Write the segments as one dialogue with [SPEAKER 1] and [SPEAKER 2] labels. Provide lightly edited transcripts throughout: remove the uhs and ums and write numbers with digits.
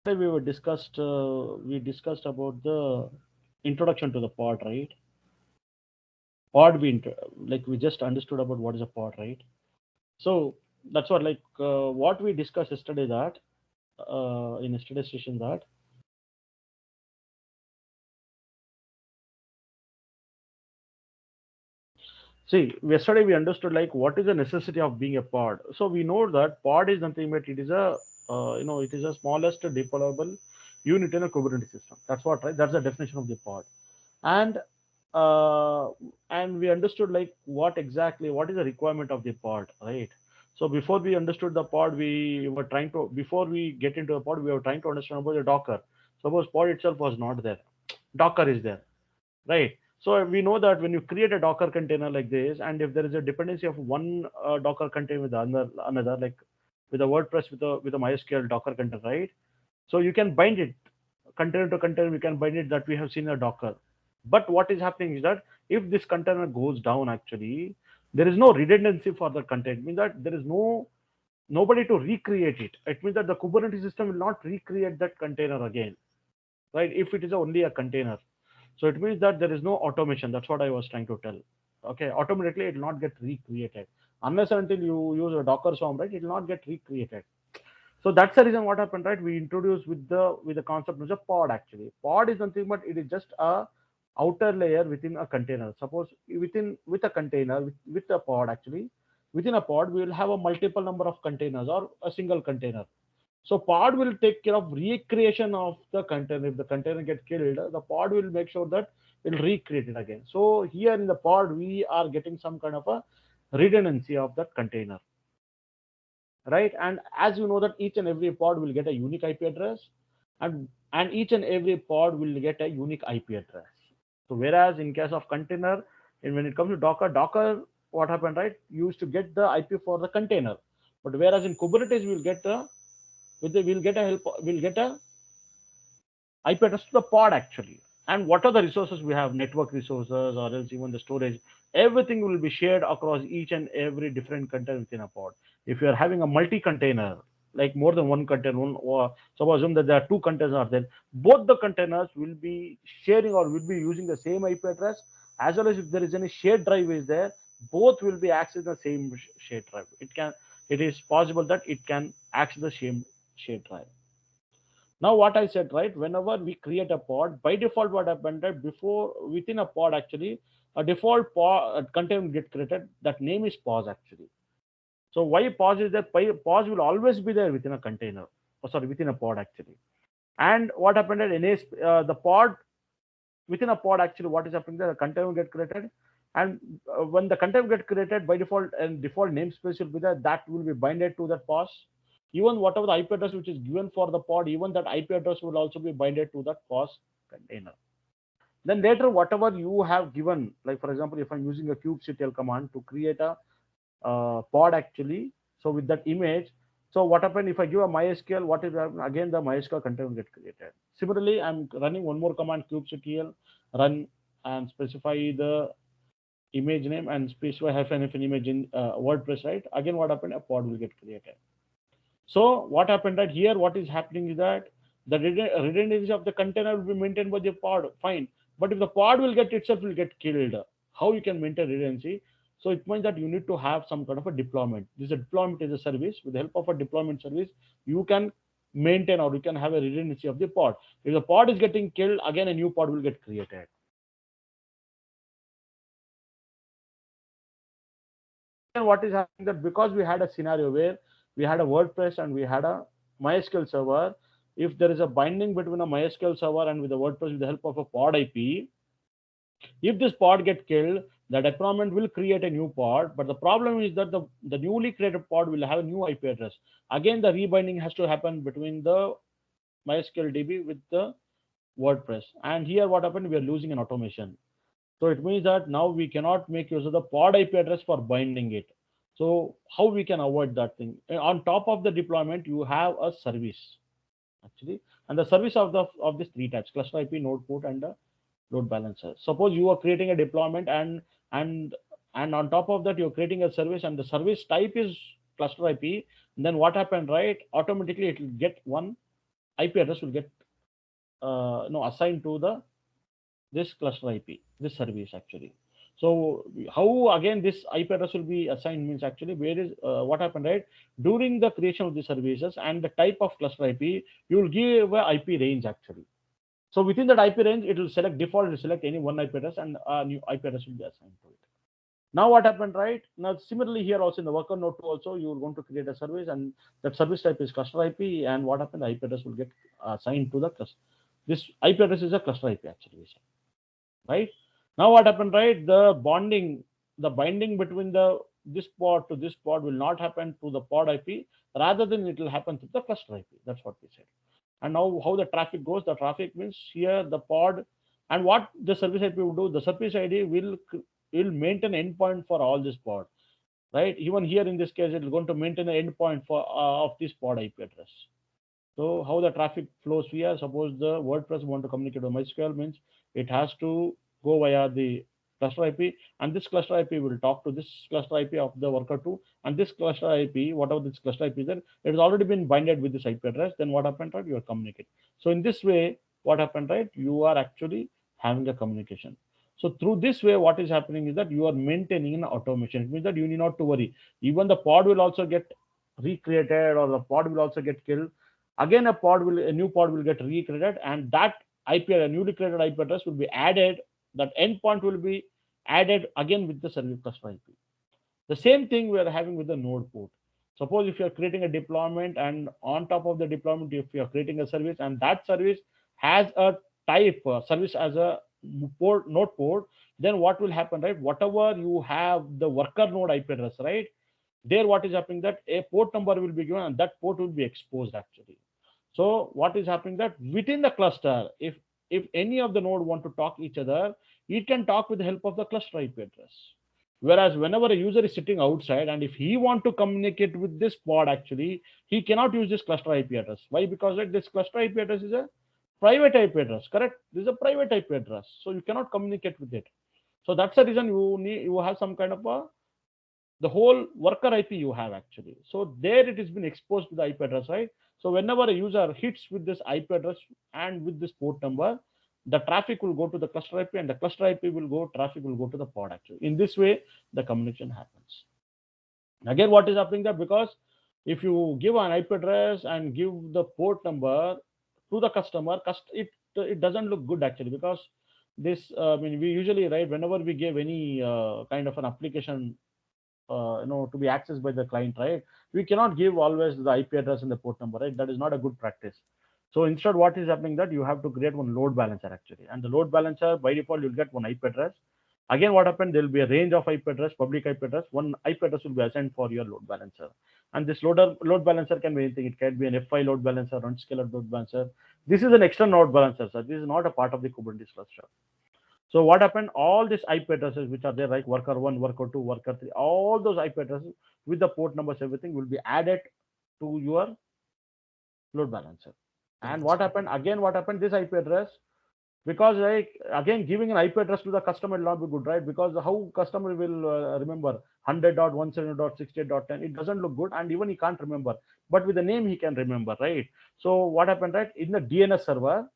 [SPEAKER 1] We discussed about the introduction to the pod, right? Pod like we just understood about what is a pod, right? So that's what what we discussed yesterday, that in yesterday's session, that see, yesterday we understood like what is the necessity of being a pod. So we know that pod is nothing but it is a it is a smallest deployable unit in a Kubernetes system. That's what, right? That's the definition of the pod. And uh, and we understood like what is the requirement of the pod, right? So before we understood the pod, we were trying to before we get into the pod, we were trying to understand about the Docker. Suppose pod itself was not there, Docker is there, right? So we know that when you create a Docker container like this, and if there is a dependency of one Docker container with another, like with a WordPress with a MySQL Docker container, right? So you can bind it container to container. We can bind it that we have seen a Docker. But what is happening is that if this container goes down, actually, there is no redundancy for the content. It means that there is nobody to recreate it. It means that the Kubernetes system will not recreate that container again, right? If it is only a container. So it means that there is no automation. That's what I was trying to tell. Okay, automatically it will not get recreated unless and until you use a Docker swarm, right? It will not get recreated. So that's the reason what happened, right? We introduced with the concept of a pod. Actually, pod is nothing but it is just a outer layer within a container. Suppose with a container with a pod, actually within a pod we will have a multiple number of containers or a single container. So pod will take care of recreation of the container. If the container get killed, the pod will make sure that it will recreate it again. So here in the pod we are getting some kind of a redundancy of that container, right? And as you know that each and every pod will get a unique IP address, and each and every pod will get a unique IP address. So whereas in case of container, and when it comes to Docker, what happened, right? You used to get the IP for the container, but whereas in Kubernetes we'll get a IP address to the pod, actually. And what are the resources we have? Network resources, or else even the storage. Everything will be shared across each and every different container within a pod. If you are having a multi-container, like more than one container, or suppose assume that there are two containers are there, both the containers will be sharing or will be using the same IP address, as well as if there is any shared drive is there, both will be accessing the same shared drive. It is possible that it can access the same shared drive. Now what I said, right? Whenever we create a pod, by default, what happened that before within a pod, actually, a default pod container will get created. That name is pause, actually. So why pause is that pause will always be there within a container. Oh, sorry, within a pod, actually. And what happened at the pod within a pod, actually, what is happening there? The container will get created, and when the container get created by default, and default namespace will be there, that will be binded to that pause. Even whatever the IP address which is given for the pod, even that IP address will also be binded to that pause container. Then later, whatever you have given, like for example, if I'm using a kubectl command to create a pod, actually, so with that image, so what happened if I give a MySQL, what is again the MySQL container will get created. Similarly, I'm running one more command, kubectl run, and specify the image name and specify hyphen image in WordPress, right? Again, what happened? A pod will get created. So what happened that here, what is happening is that the redundancy of the container will be maintained by the pod, fine. But if the pod will get itself will get killed, how you can maintain redundancy? So it means that you need to have some kind of a deployment. This deployment is a service. With the help of a deployment service, you can maintain or you can have a redundancy of the pod. If the pod is getting killed, again a new pod will get created. Here what is happening that because we had a scenario where we had a WordPress and we had a MySQL server, if there is a binding between a MySQL server and with the WordPress with the help of a pod IP, if this pod get killed, the deployment will create a new pod. But the problem is that the newly created pod will have a new IP address. Again, the rebinding has to happen between the MySQL DB with the WordPress. And here what happened? We are losing an automation. So it means that now we cannot make use of the pod IP address for binding it. So how we can avoid that thing? On top of the deployment, you have a service, actually, and the service of these three types: cluster IP, node port, and the load balancer. Suppose you are creating a deployment, and and on top of that you're creating a service, and the service type is cluster IP. Then what happened, right? Automatically it will get one IP address will get assigned to the this cluster IP, this service actually. So how again this IP address will be assigned means actually where is what happened, right? During the creation of the services and the type of cluster IP, you will give a IP range actually. So within that IP range, it will select default, it will select any one IP address and a new IP address will be assigned to it. Now what happened, right? Now similarly here also in the worker node 2 also you are going to create a service and that service type is cluster IP, and what happened, the IP address will get assigned to the cluster. This IP address is a cluster IP actually, right? Now what happened, right? The binding between the this pod to this pod will not happen to the pod IP, rather than it will happen to the cluster IP. That's what we said. And now how the traffic goes, the traffic means here the pod, and what the service IP will do, the service ID will maintain endpoint for all this pod, right? Even here in this case, it is going to maintain the endpoint for of this pod IP address. So how the traffic flows here, suppose the WordPress want to communicate with MySQL means it has to go via the cluster IP, and this cluster IP will talk to this cluster IP of the worker 2, and this cluster IP, whatever this cluster IP is there, it has already been binded with this IP address. Then what happened, right? You are communicating. So in this way, what happened, right? You are actually having a communication. So through this way, what is happening is that you are maintaining an automation. It means that you need not to worry. Even the pod will also get recreated, or the pod will also get killed. Again, a new pod will get recreated, and that IP, a newly created IP address will be added. That endpoint will be added again with the service cluster IP. The same thing we are having with the node port. Suppose if you are creating a deployment, and on top of the deployment, if you are creating a service, and that service has a type service as a port node port, then what will happen, right? Whatever you have the worker node IP address, right? There what is happening, that a port number will be given and that port will be exposed actually. So what is happening, that within the cluster, if any of the node want to talk each other, it can talk with the help of the cluster IP address. Whereas whenever a user is sitting outside, and if he want to communicate with this pod actually, he cannot use this cluster IP address. Why? Because like, this cluster IP address is a private IP address, correct? This is a private IP address, so you cannot communicate with it. So that's the reason you have some kind of a the whole worker IP you have actually. So there it has been exposed to the IP address, right? So whenever a user hits with this IP address and with this port number, the traffic will go to the cluster IP, and the cluster IP will go, traffic will go to the pod actually. In this way, the communication happens. Again, what is happening there? Because if you give an IP address and give the port number to the customer, it doesn't look good actually, because this I mean we usually, right, whenever we give any kind of an application to be accessed by the client, right? We cannot give always the IP address and the port number, right? That is not a good practice. So instead, what is happening, that you have to create one load balancer actually, and the load balancer by default you'll get one IP address. Again, what happened? There will be a range of IP address, public IP address. One IP address will be assigned for your load balancer, and this load balancer can be anything. It can be an F5 load balancer, unscalar load balancer. This is an extra load balancer, sir. This is not a part of the Kubernetes cluster. So what happened? All these IP addresses which are there, like worker one, worker two, worker three, all those IP addresses with the port numbers, everything will be added to your load balancer. And what happened? Again, what happened? This IP address, because like again giving an IP address to the customer will not be good, right? Because how customer will remember 100.170.68.10? It doesn't look good, and even he can't remember. But with the name he can remember, right? So what happened, right? In the DNS server,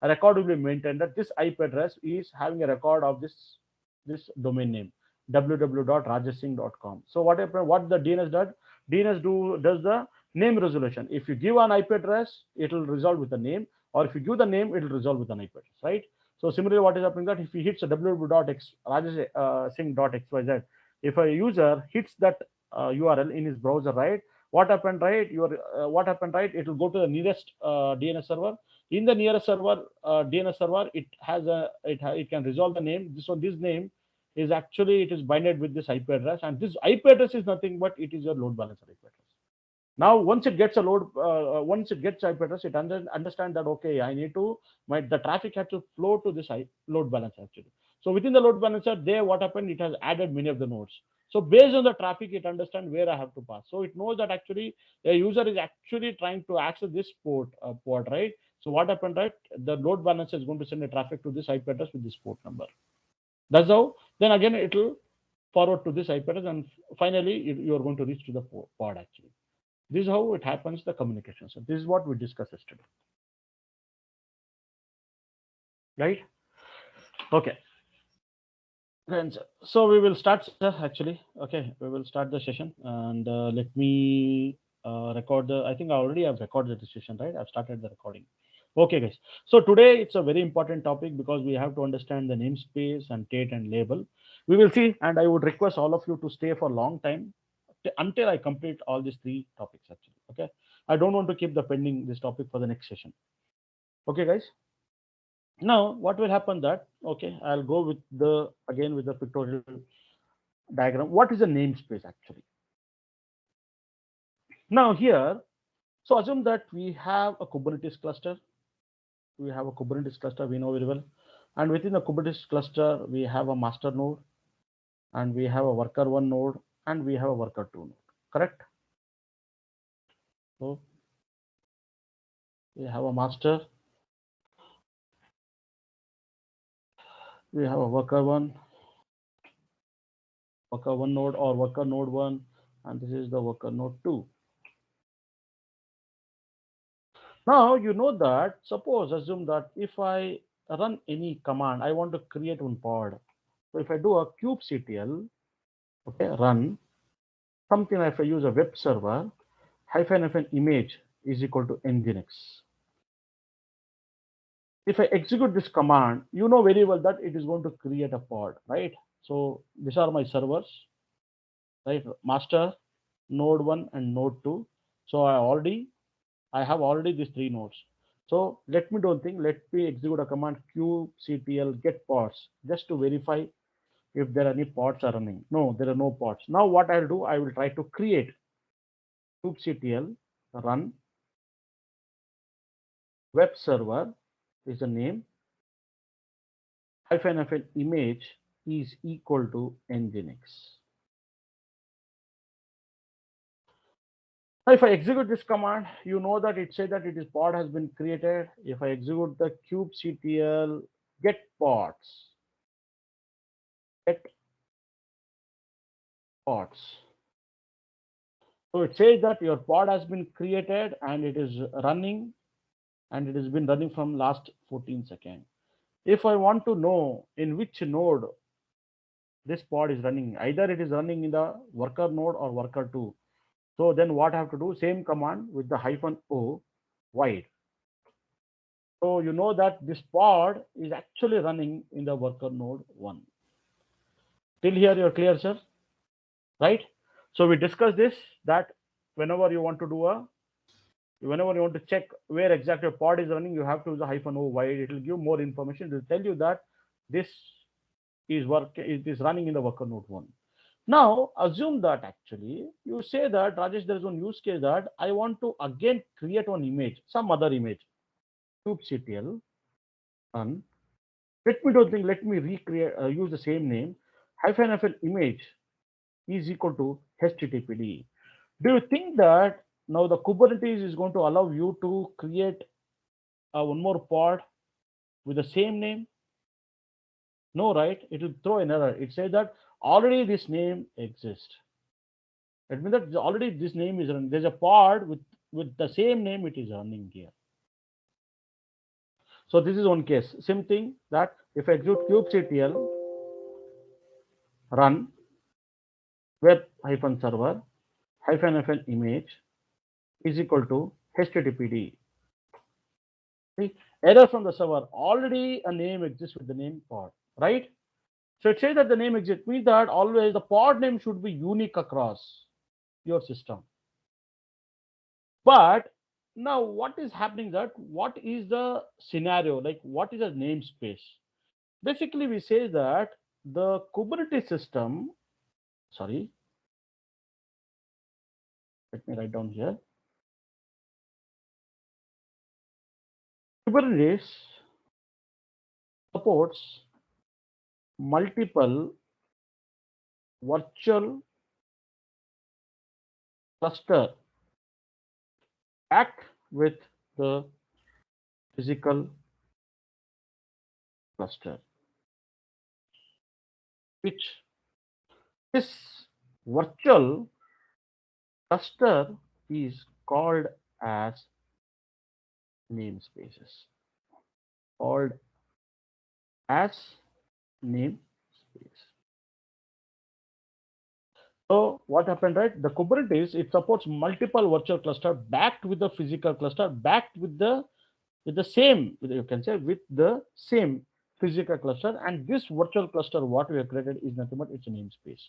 [SPEAKER 1] a record will be maintained that this IP address is having a record of this domain name www.rajeshsingh.com. So what happened? What the DNS does? Does the name resolution. If you give an IP address, it will resolve with the name, or if you give the name, it will resolve with an IP address, right? So similarly, what is happening, that if he hits a www.rajeshsingh.xyz, if a user hits that URL in his browser, right? What happened, right? What happened, right? It will go to the nearest DNS server. In the nearest server, DNS server, it can resolve the name. This name is actually, it is binded with this IP address, and this IP address is nothing but it is your load balancer IP address. Now once it gets IP address, it understand that okay, I need to the traffic has to flow to this load balancer actually. So within the load balancer, there what happened, it has added many of the nodes. So based on the traffic, it understands where I have to pass. So it knows that actually a user is actually trying to access this port, right? So what happened, right? The load balancer is going to send a traffic to this IP address with this port number. That's how. Then again, it will forward to this IP address, and finally you are going to reach to the pod actually. This is how it happens, the communication. So this is what we discussed yesterday. right? Okay, friends. So we will start, sir. Actually, okay, we will start the session, and let me record the. I think I already have recorded the session, right? I've started the recording. Okay, guys. So today it's a very important topic because we have to understand the namespace and date and label. We will see, and I would request all of you to stay for a long time until I complete all these three topics. Actually, okay. I don't want to keep the pending this topic for the next session. Okay, guys. Now, what will happen that, okay, I'll go with the, again with the pictorial diagram. What is a namespace actually? Now here, so assume that we have a Kubernetes cluster. We have a Kubernetes cluster, we know very well. And within the Kubernetes cluster, we have a master node, and we have a worker one node, and we have a worker two node, correct? So we have a master, we have a worker one node or worker node one, and this is the worker node two. Now you know that, suppose assume that if I run any command, I want to create one pod. So if I do a kubectl, okay, run something, if I use a web server, hyphen image is equal to nginx. If I execute this command, you know very well that it is going to create a pod, right? So these are my servers, right? Master, node one and node two. So I have already these three nodes. So let me do one thing. Let me execute a command kubectl get pods just to verify if there are any pods are running. No, there are no pods. Now what I'll do, I will try to create kubectl run web server is the name, hyphen image is equal to nginx. Now if I execute this command, you know that it says that it is pod has been created. If I execute the kubectl get pods, get pods. So it says that your pod has been created and it is running, and it has been running from last 14 seconds. If I want to know in which node this pod is running, either it is running in the worker node or worker 2. So then what I have to do, same command with the hyphen o wide. So you know that this pod is actually running in the worker node 1. Till here you're clear, sir? Right? So we discussed this, that whenever you want to do a whenever you want to check where exactly your pod is running, you have to use a hyphen o wide. It will give more information. It will tell you that this it is running in the worker node 1. Now assume that actually you say that, Rajesh, there is one use case that I want to again create one image, some other image, kubectl run. Let me do thing. Let me recreate. Use the same name. Hyphen image is equal to httpd. Do you think that now the Kubernetes is going to allow you to create one more pod with the same name? No, right? It will throw an error. It says that already this name exists. That means that already this name is running. There's a pod with the same name it is running here. So this is one case. Same thing that if I execute kubectl run web hyphen server hyphen image is equal to httpd. See, error from the server. Already a name exists with the name pod, right? So it says that the name exists means that always the pod name should be unique across your system. But now what is happening, that what is the scenario, like what is a namespace? Basically we say that the Kubernetes system, sorry, let me write down here. Kubernetes supports multiple virtual cluster act with the physical cluster, which this virtual cluster is called as namespaces. Called as namespace. So what happened, right? The Kubernetes, it supports multiple virtual cluster backed with the physical cluster, backed with the same, you can say with the same physical cluster. And this virtual cluster, what we have created is nothing but it's a namespace.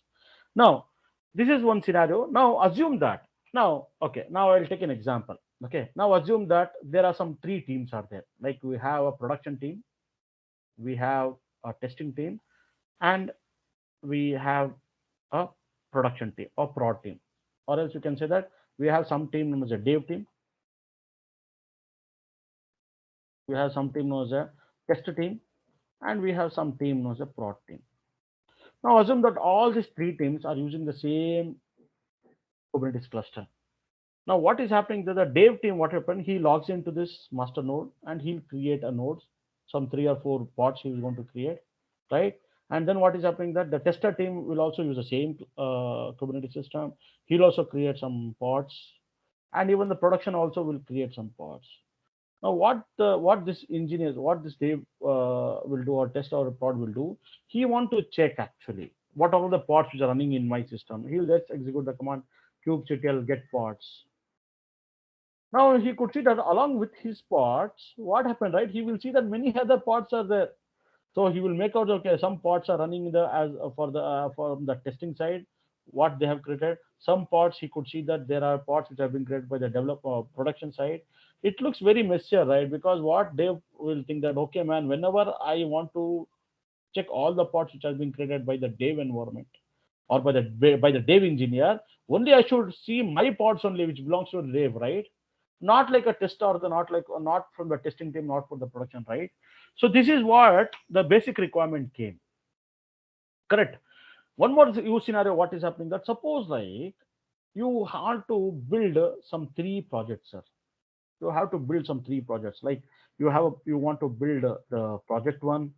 [SPEAKER 1] Now, this is one scenario. Now assume that. Now, okay, now I'll take an example. Okay, now assume that there are some three teams are there. Like we have a production team, we have a testing team, and we have a production team or prod team. Or else you can say that we have some team known as a dev team, we have some team known as a test team, and we have some team known as a prod team. Now assume that all these three teams are using the same Kubernetes cluster. Now what is happening that the dev team, what happened, he logs into this master node and he'll create a nodes, some three or four pods he is going to create, right? And then what is happening that the tester team will also use the same Kubernetes system. He'll also create some pods, and even the production also will create some pods. Now, what this engineers, what this Dave will do, or test or prod will do, he want to check actually what are the pods which are running in my system. He'll just execute the command kubectl get pods. Now he could see that along with his pods, what happened, right? He will see that many other pods are there. So he will make out, okay, some pods are running in the as for the from the testing side, what they have created. Some pods he could see that there are pods which have been created by the developer production side. It looks very messier, right? Because what they will think that, okay, man, whenever I want to check all the pods which have been created by the dev environment or by the dev engineer, only I should see my pods only which belongs to the dev, right? Not like a tester, or the not like or not from the testing team, not for the production, right? So this is what the basic requirement came. Correct. One more use scenario. What is happening? That suppose like you have to build some three projects, sir. You have to build some three projects. Like you want to build the project one,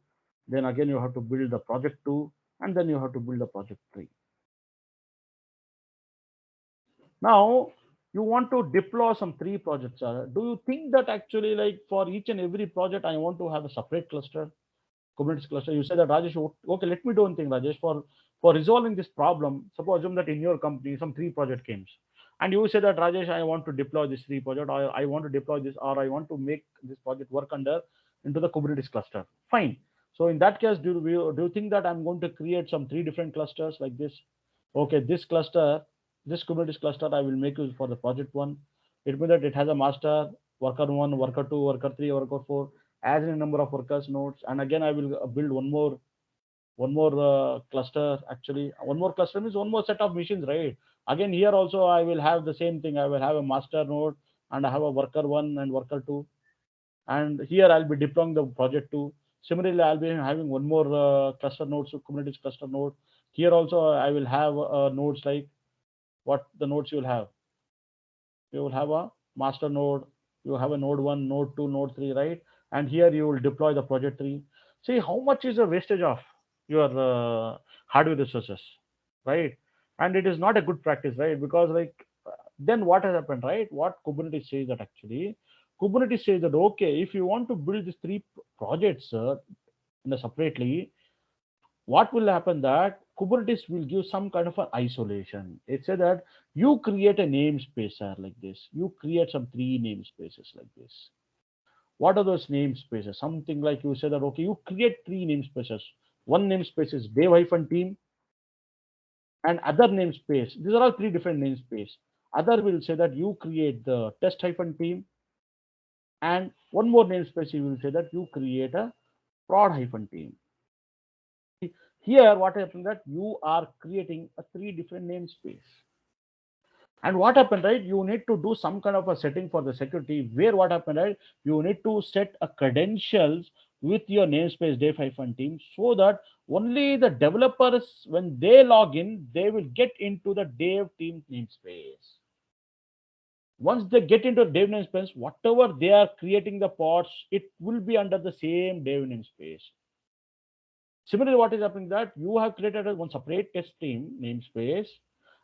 [SPEAKER 1] then again you have to build the project two, and then you have to build the project three. Now you want to deploy some three projects, sir. Do you think that actually like for each and every project I want to have a separate cluster? Kubernetes cluster. You say that, Rajesh, okay, let me do one thing, Rajesh, for resolving this problem. Suppose assume that in your company some three project came, and you say that, Rajesh, I want to deploy this three project, or I want to deploy this, or I want to make this project work under into the Kubernetes cluster. Fine. So in that case, do you think that I'm going to create some three different clusters like this? Okay, this cluster, this Kubernetes cluster, I will make use for the project one. It means that it has a master, worker one, worker two, worker three, worker four, as in a number of workers nodes. And again, I will build one more cluster. Actually, one more cluster means one more set of machines, right? Again, here also I will have the same thing. I will have a master node, and I have a worker one and worker two, and here I'll be deploying the project two. Similarly, I'll be having one more cluster node, so Kubernetes cluster node. Here also I will have nodes like what the nodes you will have. You will have a master node, you have a node 1, node 2, node 3, right? And here you will deploy the project 3. See how much is the wastage of your hardware resources, right? And it is not a good practice, right? Because like then what has happened, right? What Kubernetes says that actually Kubernetes says that, okay, if you want to build these three projects in a separately, what will happen that Kubernetes will give some kind of an isolation. It said that you create a namespace like this. You create some three namespaces like this. What are those namespaces? Something like you said that, okay, you create three namespaces. One namespace is dev-team, and other namespace. These are all three different namespace. Other will say that you create the test-team, and one more namespace you will say that you create a prod-team. Here, what happens that you are creating a three different namespace. And what happened, right? You need to do some kind of a setting for the security where what happened, right? You need to set a credentials with your namespace dev-team so that only the developers, when they log in, they will get into the dev team namespace. Once they get into dev namespace, whatever they are creating the pods, it will be under the same dev namespace. Similarly, what is happening that you have created one separate test team namespace,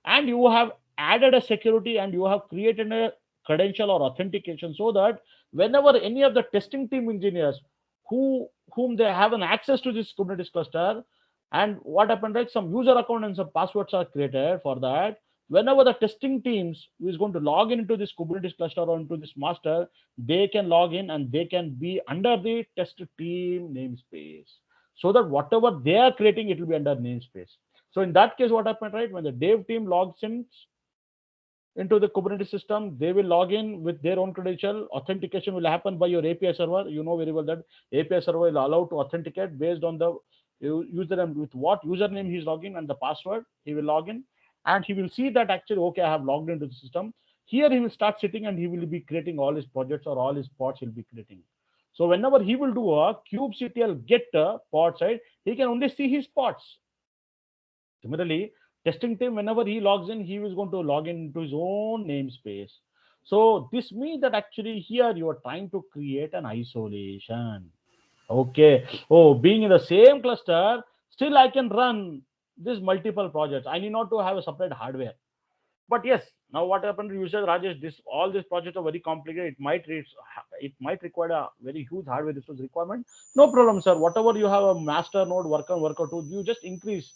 [SPEAKER 1] and you have added a security, and you have created a credential or authentication so that whenever any of the testing team engineers who whom they have an access to this Kubernetes cluster. And what happened, right? Some user account and some passwords are created for that. Whenever the testing teams who is going to log in into this Kubernetes cluster or into this master, they can log in and they can be under the test team namespace. So that whatever they are creating, it will be under namespace. So in that case, what happened, right? When the dev team logs in into the Kubernetes system, they will log in with their own credential. Authentication will happen by your API server. You know very well that API server will allow to authenticate based on the username, with what username he's logging and the password he will log in, and he will see that actually okay, I have logged into the system. Here he will start sitting and he will be creating all his projects or all his pods he'll be creating. So whenever he will do a kubectl get pod side, he can only see his pods. Similarly, testing team, whenever he logs in, he is going to log in into his own namespace. So this means that actually here you are trying to create an isolation. Okay. Oh, being in the same cluster, still I can run these multiple projects. I need not to have a separate hardware. But yes, now what happened? You said Rajesh, this all these projects are very complicated. It might require a very huge hardware resource requirement. No problem, sir. Whatever you have a master node, worker, worker two, you just increase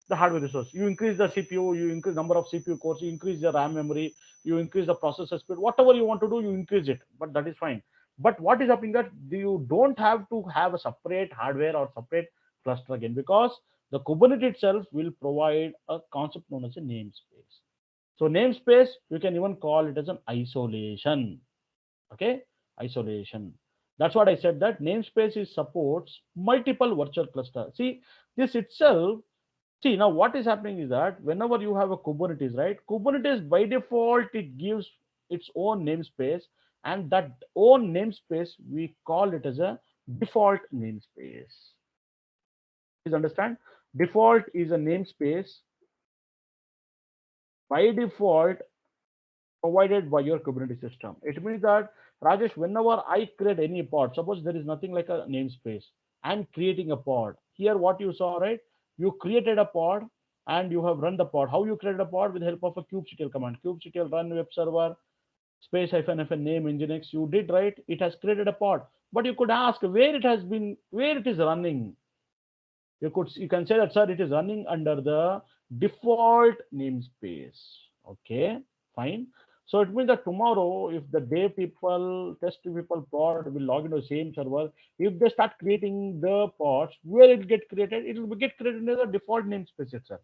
[SPEAKER 1] the hardware resource. You increase the CPU, you increase number of CPU cores, you increase the RAM memory, you increase the processor speed. Whatever you want to do, you increase it. But that is fine. But what is happening that you don't have to have a separate hardware or separate cluster again, because the Kubernetes itself will provide a concept known as a namespace. So namespace, you can even call it as an isolation. Okay, isolation. That's what I said, that namespace is supports multiple virtual cluster. See, this itself. See, now what is happening is that whenever you have a Kubernetes, right? Kubernetes by default, it gives its own namespace, and that own namespace, we call it as a default namespace. Please understand, default is a namespace by default provided by your Kubernetes system. It means that, Rajesh, whenever I create any pod, suppose there is nothing like a namespace, I'm creating a pod. Here, what you saw, right? You created a pod and you have run the pod. How you created a pod? With the help of a kubectl command. Kubectl run web server space -fn name nginx. You did, right? It has created a pod. But you could ask where it has been, where it is running. You can say that, sir, it is running under the default namespace. Okay, fine. So it means that tomorrow, if the day people, test people pod will log into the same server, if they start creating the pods, where it get created, it will get created in the default namespace itself.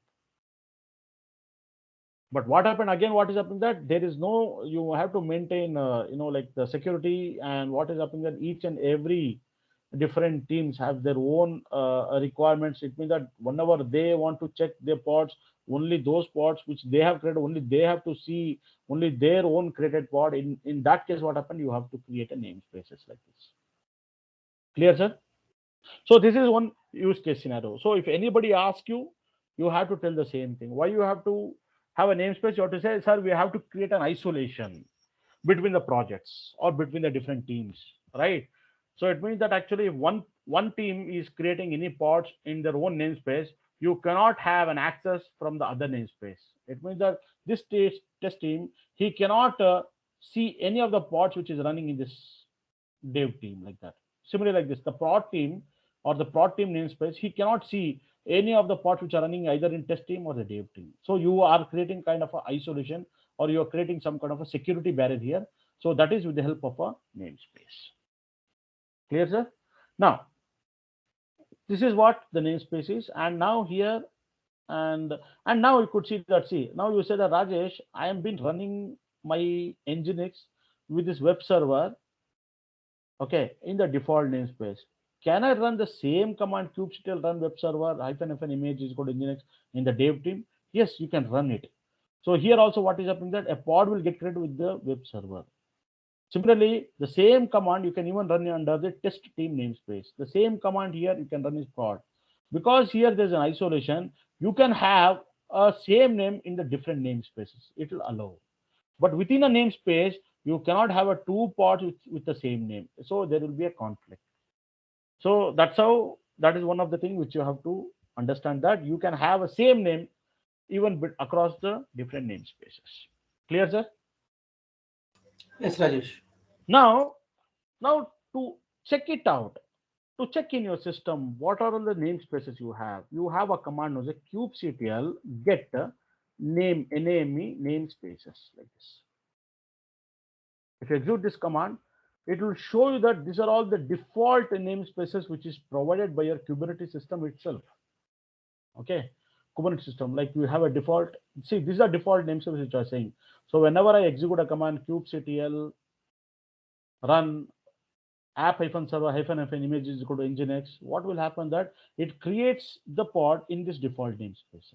[SPEAKER 1] But what happened again, what is happening that there is no, you have to maintain like the security, and what is happening that each and every different teams have their own requirements. It means that whenever they want to check their pods, only those pods which they have created, only they have to see only their own created pod. In that case, what happened, you have to create a namespaces like this. Clear, sir? So this is one use case scenario. So if anybody asks you, you have to tell the same thing. Why you have to have a namespace? You have to say, sir, we have to create an isolation between the projects or between the different teams, right? So it means that actually, if one team is creating any pods in their own namespace, you cannot have an access from the other namespace. It means that this test team, he cannot see any of the pods which is running in this dev team, like that. Similarly, like this, the prod team or the prod team namespace, he cannot see any of the pods which are running either in test team or the dev team. So you are creating kind of a isolation, or you are creating some kind of a security barrier here. So that is with the help of a namespace. Clear, sir? Now, this is what the namespace is. And now here, and now you could see that, see, now you say that, Rajesh, I am been running my nginx with this web server, okay, in the default namespace. Can I run the same command, kubectl run web server -fn image is called nginx, in the dev team? Yes, you can run it. So here also, what is happening, that a pod will get created with the web server. Similarly, the same command you can even run under the test team namespace. The same command here you can run is prod. Because here there's an isolation, you can have a same name in the different namespaces. It will allow. But within a namespace, you cannot have a two pods with the same name. So there will be a conflict. So that's how, that is one of the things which you have to understand, that you can have a same name even across the different namespaces. Clear, sir?
[SPEAKER 2] Yes, Rajesh.
[SPEAKER 1] Now, to check it out, To check in your system, what are all the namespaces you have a command known as a kubectl get name namespaces like this. If you execute this command, it will show you that these are all the default namespaces which is provided by your Kubernetes system itself. Okay, Kubernetes system, like you have a default. See, these are default namespaces which are saying. So whenever I execute a command kubectl run app-server-fn image is equal to nginx, what will happen that it creates the pod in this default namespace.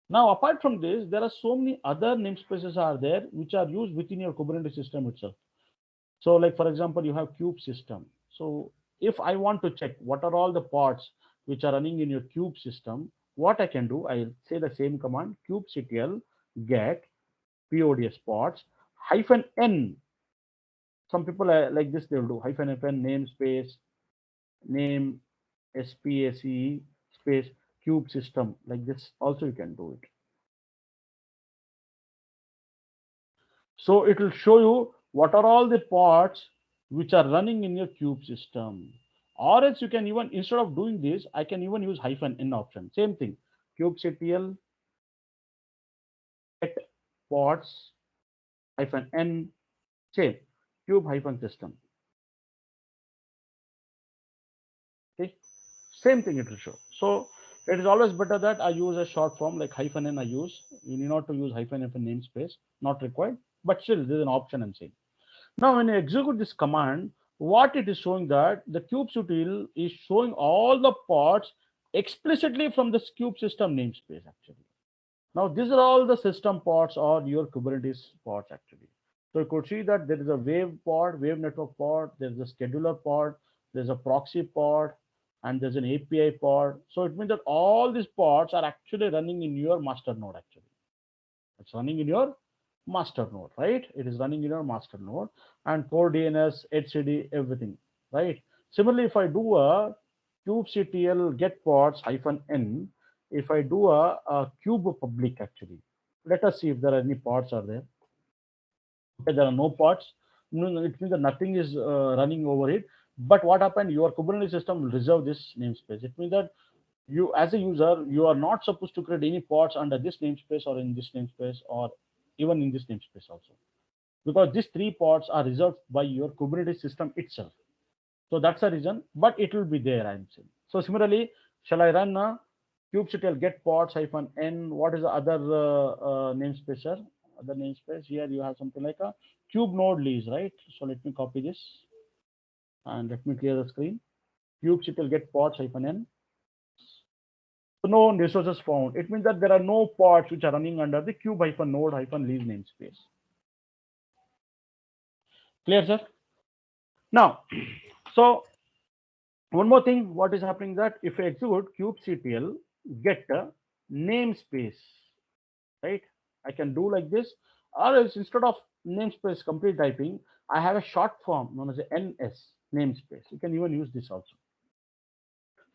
[SPEAKER 1] Now, apart from this, there are so many other namespaces are there which are used within your Kubernetes system itself. So, like for example, you have kube system. So, if I want to check what are all the pods which are running in your kube system, what I can do, I'll say the same command kubectl get pods pods hyphen n. Some people like this, they'll do hyphen fn namespace name space space cube system like this. Also, you can do it. So it will show you what are all the pods which are running in your kube system. Or else you can even, instead of doing this, I can even use hyphen n option. Same thing. Kubectl get pods hyphen n same cube hyphen system. Okay. Same thing it will show. So it is always better that I use a short form like hyphen n I use. You need not to use hyphen f in namespace, not required, but still there's an option I'm saying. Now, when you execute this command, what it is showing that the kubectl is showing all the pods explicitly from this kube system namespace actually. Now, these are all the system pods or your Kubernetes pods actually. So you could see that there is a wave pod, wave network pod, there's a scheduler pod, there's a proxy pod, and there's an API pod. So it means that all these pods are actually running in your master node actually. It's running in your master node, right? It is running in your master node and core DNS, HCD, everything, right? Similarly, if I do a kubectl get pods hyphen n, if I do a kube public actually, let us see if there are any pods are there. Okay, there are no pods. No, no, it means that nothing is running over it. But what happened? Your Kubernetes system will reserve this namespace. It means that you as a user you are not supposed to create any pods under this namespace or in this namespace or even in this namespace also, because these three pods are reserved by your Kubernetes system itself. So that's the reason, but it will be there, I'm saying. So similarly, shall I run kubectl get pods hyphen n? What is the other namespace, sir? Other namespace here you have something like a kube node lease, right? So let me copy this and let me clear the screen. Kubectl get pods hyphen n. No resources found. It means that there are no pods which are running under the cube hyphen node hyphen lease namespace. Clear, sir? Now, so one more thing, what is happening that if I execute kubectl get namespace, right? I can do like this, or else instead of namespace complete typing, I have a short form known as NS namespace. You can even use this also.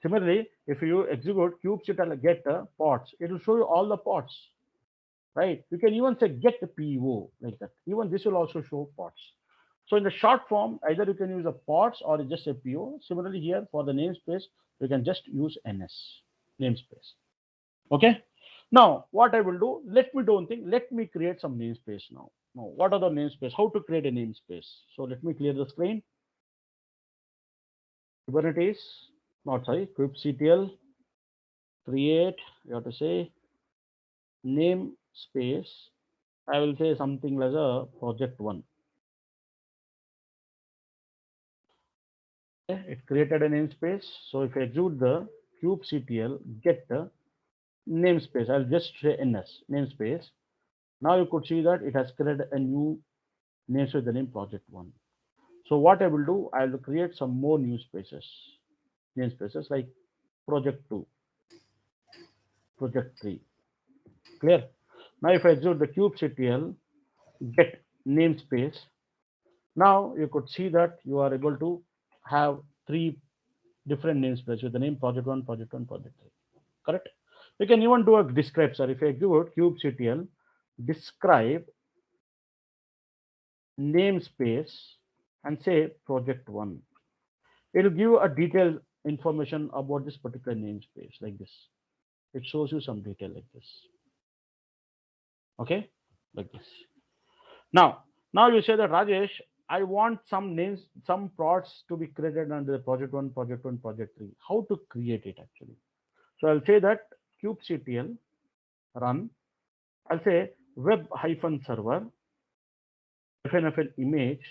[SPEAKER 1] Similarly, if you execute kubectl get pods, it will show you all the pods, right? You can even say get the PO like that. Even this will also show pods. So in the short form, either you can use a pods or just a PO. Similarly here for the namespace, you can just use NS namespace. Okay. Now what I will do, let me do one thing. Let me create some namespace now. Now what are the namespace? How to create a namespace? So let me clear the screen. Kubernetes, not sorry, kubectl create. You have to say namespace. I will say something like a project one. It created a namespace. So if I execute the kubectl get the namespace, I'll just say ns namespace. Now you could see that it has created a new namespace with the name project one. So what I will do, I will create some more new spaces, namespaces like project two, project three. Clear? Now if I execute the kubectl get namespace, now you could see that you are able to have three different namespaces with the name project one, project one, project three. Correct? You can even do a describe, sir. If I execute kubectl describe namespace and say project one. It'll give you a detailed information about this particular namespace like this. It shows you some detail like this. Okay, like this. Now you say that Rajesh, I want some names, some plots to be created under the project one, project one, project three. How to create it actually? So I'll say that kubectl run. I'll say web hyphen server fnfl image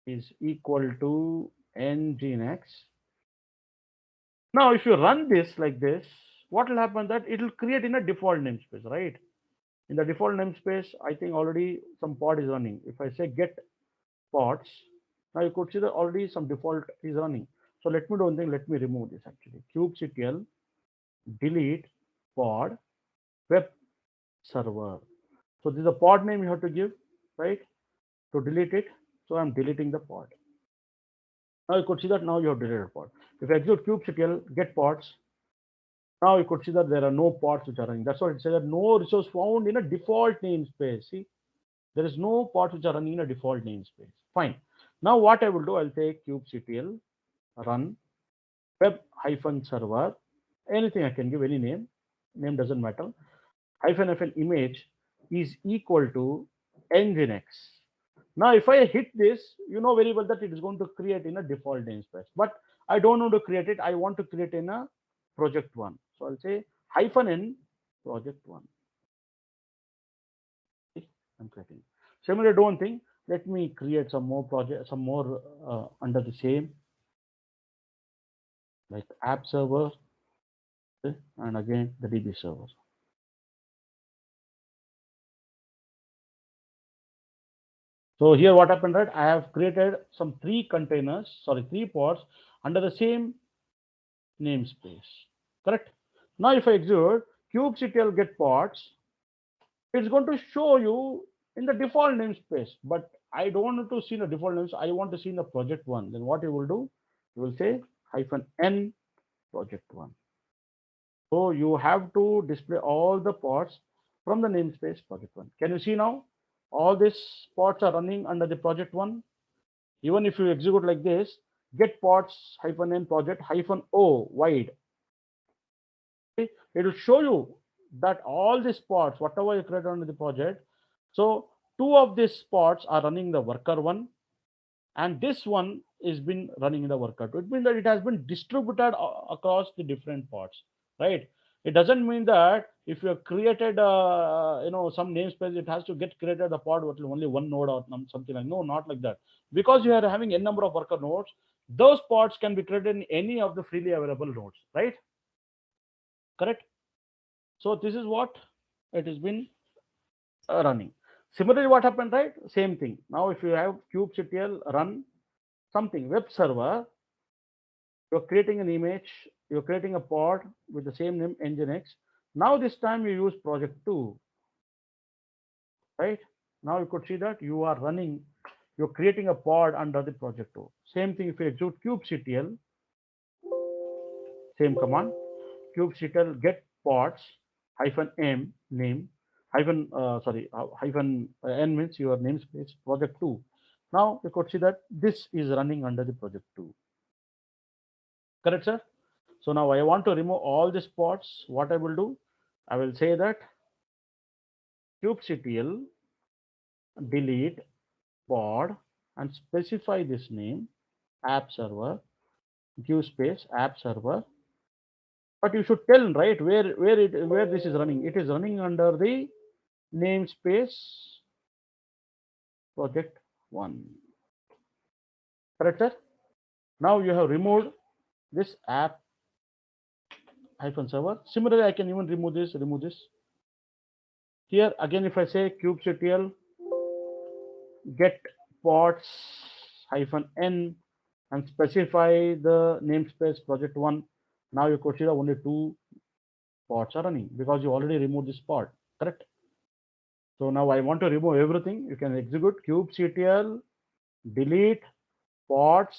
[SPEAKER 1] is equal to nginx. Now if you run this like this, what will happen that it will create in a default namespace, right? In the default namespace, I think already some pod is running. If I say get pods, now you could see that already some default is running. So let me do one thing. Let me remove this actually. Kubectl delete pod web server. So this is the pod name you have to give, right? To delete it. So I'm deleting the pod. Now you could see that now you have deleted pod. If I execute kubectl get pods, now you could see that there are no pods which are running. That's what it says that no resource found in a default namespace. See, there is no pods which are running in a default namespace. Fine. Now what I will do, I'll take kubectl run web hyphen server. Anything I can give any name. Name doesn't matter. Hyphen fn image is equal to nginx. Now, if I hit this, you know very well that it is going to create in a default namespace. But I don't want to create it. I want to create in a project one. So I'll say hyphen n project one. Okay, I'm creating. Similarly, do one thing. Let me create some more project, some more under the same, like app server, okay, and again the DB server. So here what happened, right? I have created some three containers, sorry, three pods under the same namespace, correct? Now if I execute kubectl get pods, it's going to show you in the default namespace, but I don't want to see the default names. I want to see in the project one. Then what you will do, you will say hyphen n project one. So you have to display all the pods from the namespace project one. Can you see now? All these pods are running under the project one. Even if you execute like this, get pods hyphen n project hyphen o wide, okay, it will show you that all these pods, whatever you created under the project, so two of these pods are running the worker one, and this one is been running in the worker two. It means that it has been distributed across the different pods, right? It doesn't mean that if you have created some namespace, it has to get created a pod with only one node or something like. No, not like that. Because you are having n number of worker nodes, those pods can be created in any of the freely available nodes, right? Correct. So this is what it has been running. Similarly, what happened, right? Same thing. Now, if you have kubectl run something web server, you're creating an image, you're creating a pod with the same name nginx. Now this time you use project 2, right? Now you could see that you are running, you're creating a pod under the project 2. Same thing if you execute kubectl, same command, kubectl get pods hyphen m name hyphen hyphen n means your namespace project 2. Now you could see that this is running under the project 2. Correct, sir? So now I want to remove all these pods. What I will do, I will say that kubectl delete pod and specify this name app server, give space app server. But you should tell, right, where this is running. It is running under the namespace project 1. Correct, sir? Now you have removed this app hyphen server. Similarly, I can even remove this, Here again, if I say kubectl get pods hyphen n and specify the namespace project 1. Now you could see that only 2 pods are running because you already removed this pod. Correct? So now I want to remove everything. You can execute kubectl delete pods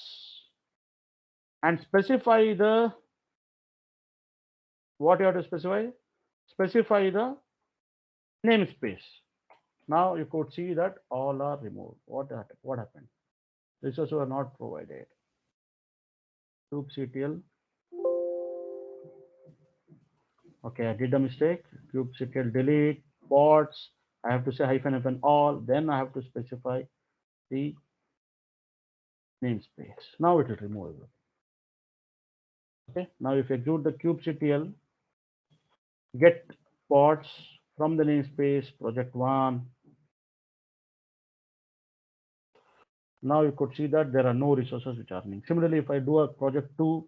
[SPEAKER 1] and specify the what you have to specify. Specify the namespace. Now you could see that all are removed. What happened? Resources were not provided. kubectl. Okay, I did a mistake. Kubectl delete pods. I have to say hyphen all. Then I have to specify the namespace. Now it will remove everything. Okay. Now if you execute the kubectl get pods from the namespace project one. Now you could see that there are no resources which are running. Similarly, if I do a project two,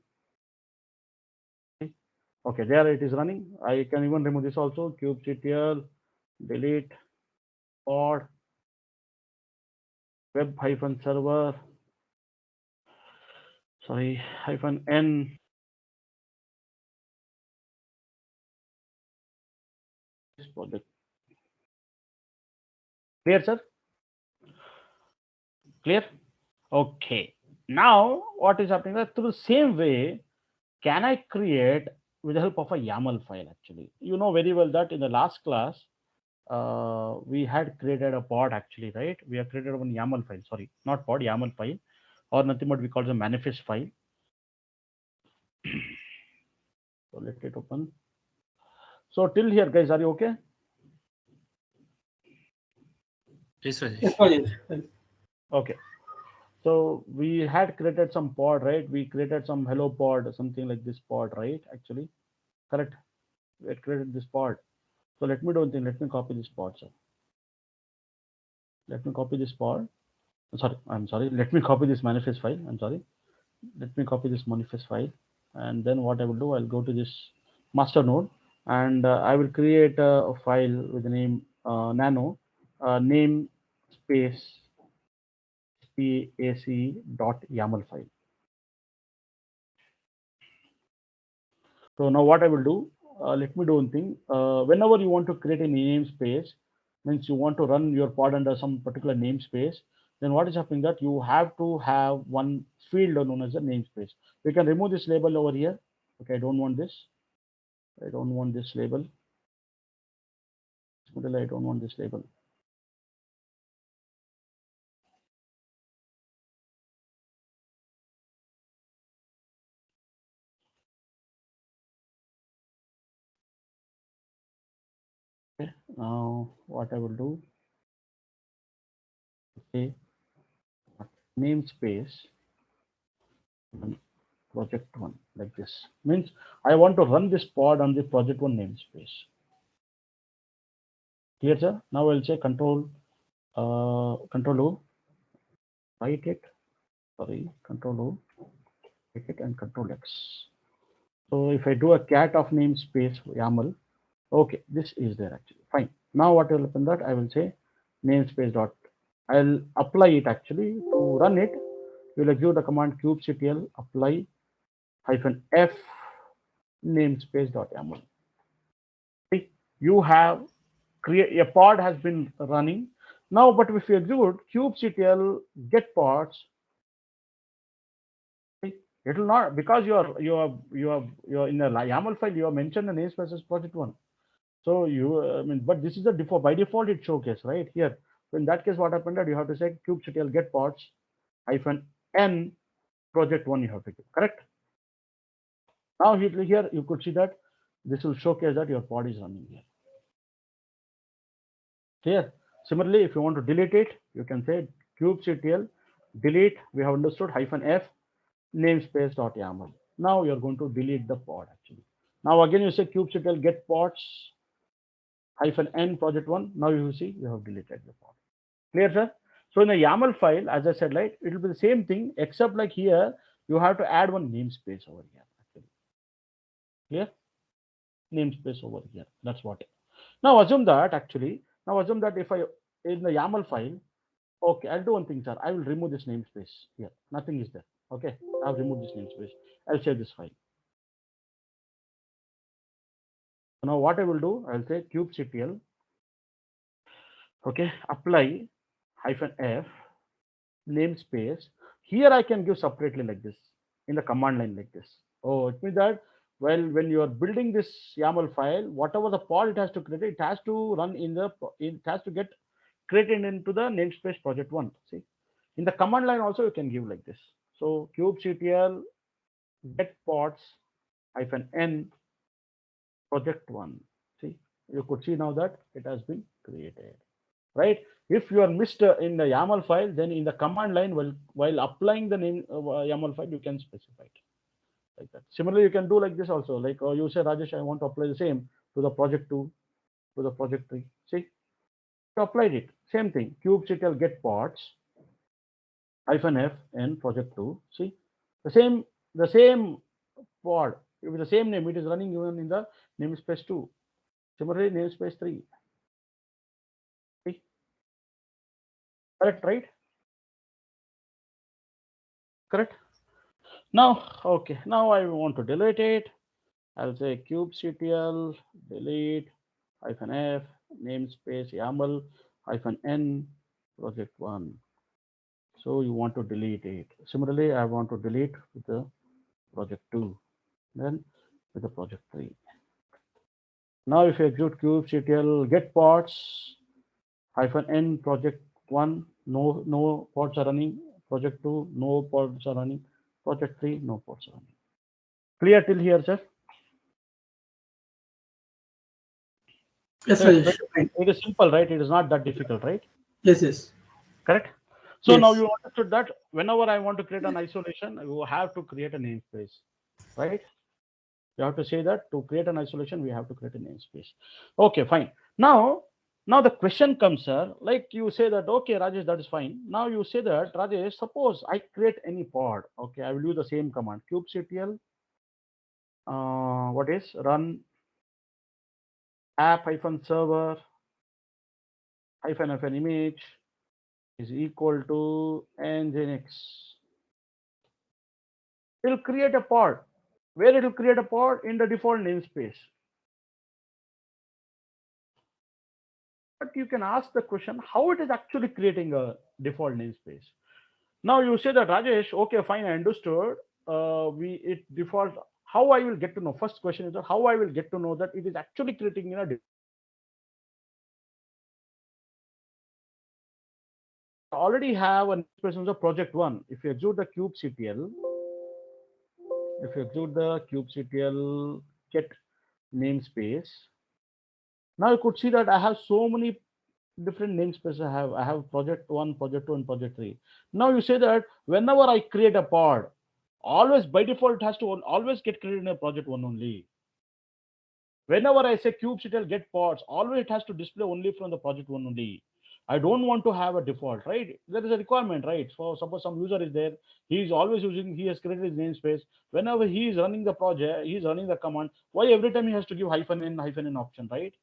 [SPEAKER 1] okay, there it is running. I can even remove this also. Kubectl delete pod web hyphen server. Sorry, hyphen n project. Clear, sir? Clear? Okay. Now what is happening that through the same way, can I create with the help of a YAML file actually? You know very well that in the last class, we had created a pod actually, right? We have created one YAML file, sorry, not pod, YAML file, or nothing but we call it a manifest file. So let it open. So till here, guys, are you okay?
[SPEAKER 2] Yes,
[SPEAKER 3] Yes,
[SPEAKER 2] Rajesh.
[SPEAKER 3] Rajesh. Yes.
[SPEAKER 1] Okay. So we had created some pod, right? We created some hello pod, something like this pod, right? Actually, correct. We had created this pod. So let me do one thing. Let me copy this pod, sir. Let me copy this pod. Sorry, I'm sorry. Let me copy this manifest file. I'm sorry. Let me copy this manifest file, and then what I will do, I'll go to this master node, and I will create a file with the name nano name space pac dot yaml file. So now what I will do, let me do one thing. Whenever you want to create a namespace, means you want to run your pod under some particular namespace, then what is happening that you have to have one field known as a namespace. We can remove this label over here. Okay, I don't want this. I don't want this label. I don't want this label. Okay. Now what I will do, okay, namespace project one like this. Means I want to run this pod on the project one namespace. Clear, sir? Now I'll say control O, write it. Sorry, control O, write it, and control X. So if I do a cat of namespace YAML, okay, this is there actually. Fine. Now what will happen that I will say namespace dot. I'll apply it actually to run it. You'll execute the command kubectl apply hyphen f namespace dot yaml. You have create a pod has been running now, but if you execute kubectl get pods, it will not, because you are in the YAML file you have mentioned the namespace as project one. So you I mean, but this is the default, by default it showcase right here. So in that case, what happened that you have to say kubectl get pods hyphen n project one you have to do, correct? Now here you could see that this will showcase that your pod is running here. Clear? Similarly, if you want to delete it, you can say kubectl delete. We have understood hyphen f namespace dot yaml. Now you're going to delete the pod actually. Now again you say kubectl get pods hyphen n project one. Now you see you have deleted the pod. Clear, sir? So in the YAML file, as I said, right, it will be the same thing except like here you have to add one namespace over here. Actually, clear? Namespace over here. That's what. Now assume that actually. Now assume that if I in the YAML file, okay, I'll do one thing, sir. I will remove this namespace here. Nothing is there. Okay, I've removed this namespace. I'll save this file. So now what I will do, I'll say kubectl. Okay, apply hyphen f namespace. Here I can give separately like this in the command line like this. Oh, it means that well, when you are building this YAML file, whatever the pod it has to create, it has to run in the it has to get created into the namespace project one. See, in the command line also you can give like this. So kubectl get pods hyphen n project one. See, you could see now that it has been created, right? If you are missed in the YAML file, then in the command line, while applying the name YAML file, you can specify it like that. Similarly, you can do like this also. Like you say, Rajesh, I want to apply the same to the project two, to the project three. See, you applied it. Same thing. Kubectl get pods hyphen f in project two. See, the same pod with the same name. It is running even in the namespace two. Similarly, namespace three. See, correct, right? Correct. Now, okay. Now I want to delete it. I'll say kubectl delete hyphen f namespace YAML hyphen n project one. So you want to delete it. Similarly, I want to delete with the project two, then with the project three. Now, if you execute kubectl get pods hyphen n project one, no pods are running. Project two, no pods are running. Project three, no pods are running. Clear till here, sir?
[SPEAKER 2] Yes,
[SPEAKER 1] So it's
[SPEAKER 2] Rajesh. Fine.
[SPEAKER 1] it is simple, right? It is not that difficult, right?
[SPEAKER 2] Yes, yes,
[SPEAKER 1] Correct. So now
[SPEAKER 2] yes,
[SPEAKER 1] you understood that whenever I want to create an isolation, you have to create a namespace, right? You have to say that to create an isolation, we have to create a namespace. Okay, fine. Now the question comes, sir. Like you say that, okay, Rajesh, that is fine. Now you say that, Rajesh, suppose I create any pod. Okay, I will use the same command, kubectl. What is run app hyphen server hyphen hyphen image is equal to nginx. It'll create a pod. Where it will create a pod in the default namespace. But you can ask the question how it is actually creating a default namespace. Now you say that, Rajesh, okay, fine, I understood. We it default. How I will get to know? First question is that how I will get to know that it is actually creating in a default namespace. I already have a namespace of project one. If you execute the kubectl get namespace, now you could see that I have so many different namespaces. I have project one, project two, and project three. Now you say that whenever I create a pod, always by default it has to always get created in a project one only. Whenever I say kubectl get pods, always it has to display only from the project one only. I don't want to have a default, right? There is a requirement, right? So suppose some user is there, he is always using, he has created his namespace. Whenever he is running the project, he is running the command. Why every time he has to give hyphen n option, right?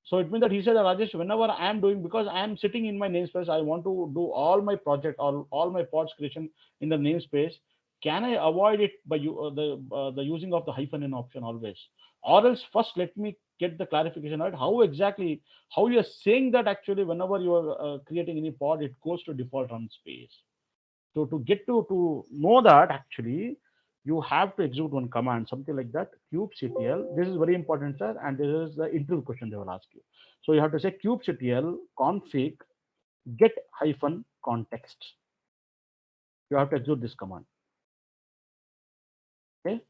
[SPEAKER 1] So it means that he said that, Rajesh, whenever I am doing, because I am sitting in my namespace, I want to do all my project, all my pods creation in the namespace. Can I avoid it by the using of the hyphen n option always? Or else first let me get the clarification, right? How exactly, how you are saying that actually whenever you are creating any pod, it goes to default run space. So to get to know that actually, you have to execute one command, something like that, kubectl. This is very important, sir, and this is the interview question they will ask you. So you have to say kubectl config get hyphen context. You have to execute this command. Okay.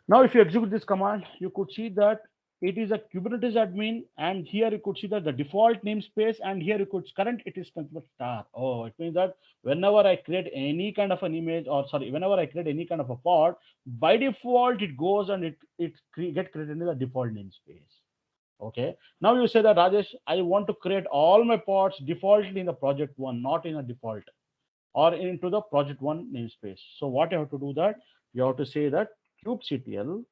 [SPEAKER 1] Now, if you execute this command, you could see that it is a Kubernetes admin, and here you could see that the default namespace, and here you could current it is considered star. Oh, it means that whenever I create any kind of an image, or sorry, whenever I create any kind of a pod, by default it goes and get created in the default namespace. Okay. Now you say that, Rajesh, I want to create all my pods defaultly in the project one, not in a default or into the project one namespace. So what you have to do that, you have to say that kubectl.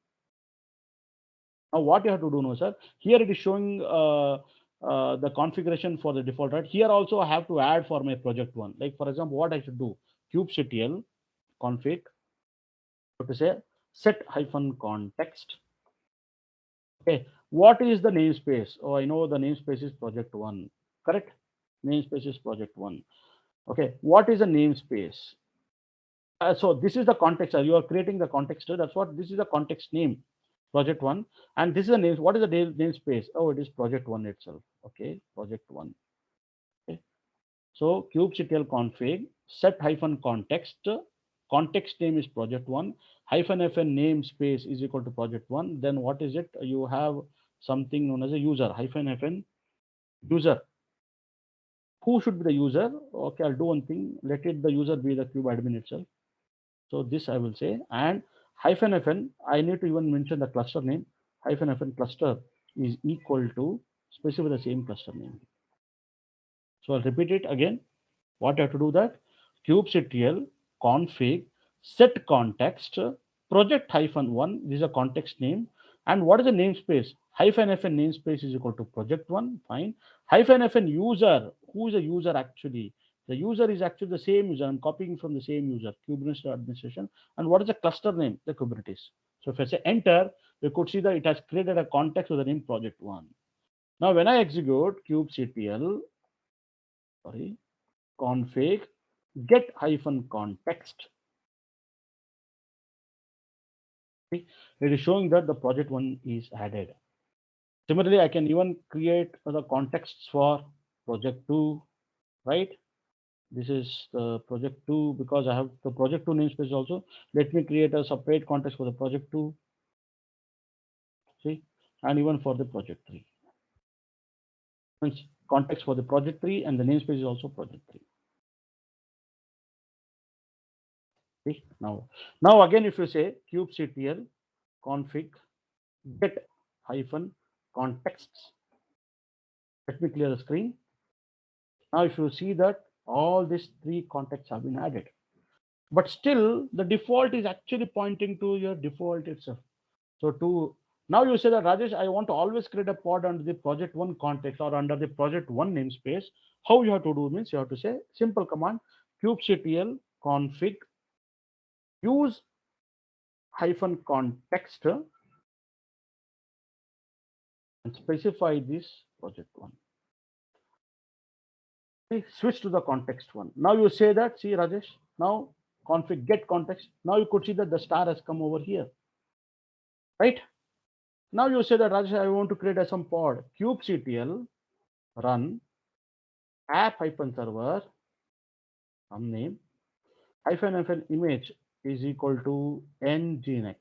[SPEAKER 1] Now, what you have to do now, sir, here it is showing the configuration for the default, right? Here also I have to add for my project one. Like, for example, what I should do, kubectl config, have to say set hyphen context. Okay, what is the namespace? Oh, I know the namespace is project one, correct? Namespace is project one. Okay, what is a namespace? So this is the context. You are creating the context. That's what this is the context name, project one, and this is the name. What is the namespace? Oh, it is project one itself. Okay, project one. Okay. So kubectl config set hyphen context. context name is project one, hyphen fn namespace is equal to project one. Then what is it? You have something known as a user, hyphen fn user. Who should be the user? Okay, I'll do one thing. Let it the user be the cube admin itself. So this I will say, and hyphen fn, I need to even mention the cluster name. Hyphen fn cluster is equal to specify the same cluster name. So I'll repeat it again. What you have to do that? kubectl config set context project hyphen one. This is a context name. And what is the namespace? Hyphen fn namespace is equal to project one. Fine. Hyphen fn user. Who is the user actually? The user is actually the same user. I'm copying from the same user, Kubernetes administration. And what is the cluster name? The Kubernetes. So if I say enter, you could see that it has created a context with the name project one. Now when I execute kubectl, sorry, config get hyphen context, it is showing that the project one is added. Similarly, I can even create the contexts for project two, right? This is the project two because I have the project two namespace also. Let me create a separate context for the project two, see, and even for the project three. Means context for the project three and the namespace is also project three. See now again, if you say kubectl config get hyphen contexts. Let me clear the screen. Now, if you see that all these three contexts have been added, but still the default is actually pointing to your default itself. So to now you say that Rajesh, I want to always create a pod under the project one context or under the project one namespace. How you have to do means you have to say simple command kubectl config use hyphen context and specify this project one. Switch to the context one. Now you say that, see Rajesh, now config get context. Now you could see that the star has come over here, right? Now you say that Rajesh, I want to create a some pod kubectl run app hyphen server some name hyphen fn image is equal to nginx.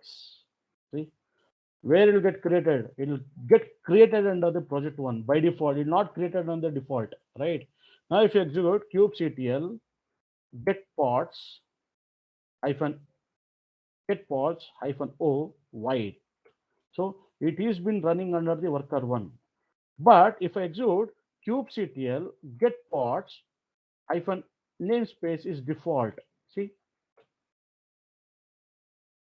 [SPEAKER 1] See where it will get created? It will get created under the project one by default. It will not created on the default, right? Now if you execute kubectl get pods hyphen get pods hyphen o wide. So it is been running under the worker one. But if I execute kubectl get pods hyphen namespace is default. See,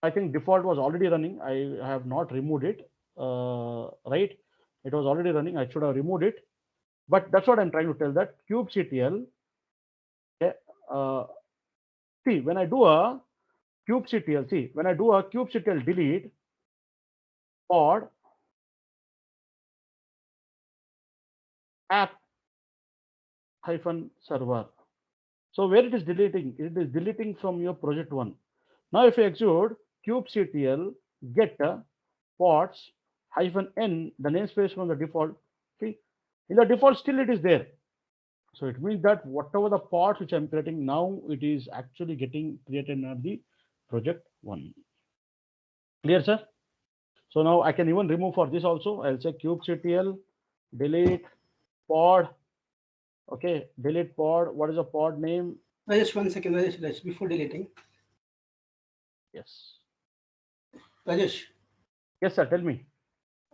[SPEAKER 1] I think default was already running. I have not removed it. Right, it was already running. I should have removed it. But that's what I'm trying to tell that kubectl. Uh, see, when I do a kubectl, see when I do a kubectl delete pod app hyphen server. So where it is deleting from your project one. Now if you execute kubectl get pods hyphen n, the namespace from the default, see, in the default still it is there. So it means that whatever the pods which I'm creating now, it is actually getting created under the project one. Clear, sir? So now I can even remove for this also. I'll say kubectl delete pod. Okay, delete pod. What is the pod name?
[SPEAKER 2] Rajesh, 1 second, Rajesh, before deleting.
[SPEAKER 1] Yes.
[SPEAKER 2] Rajesh.
[SPEAKER 1] Yes, sir. Tell me.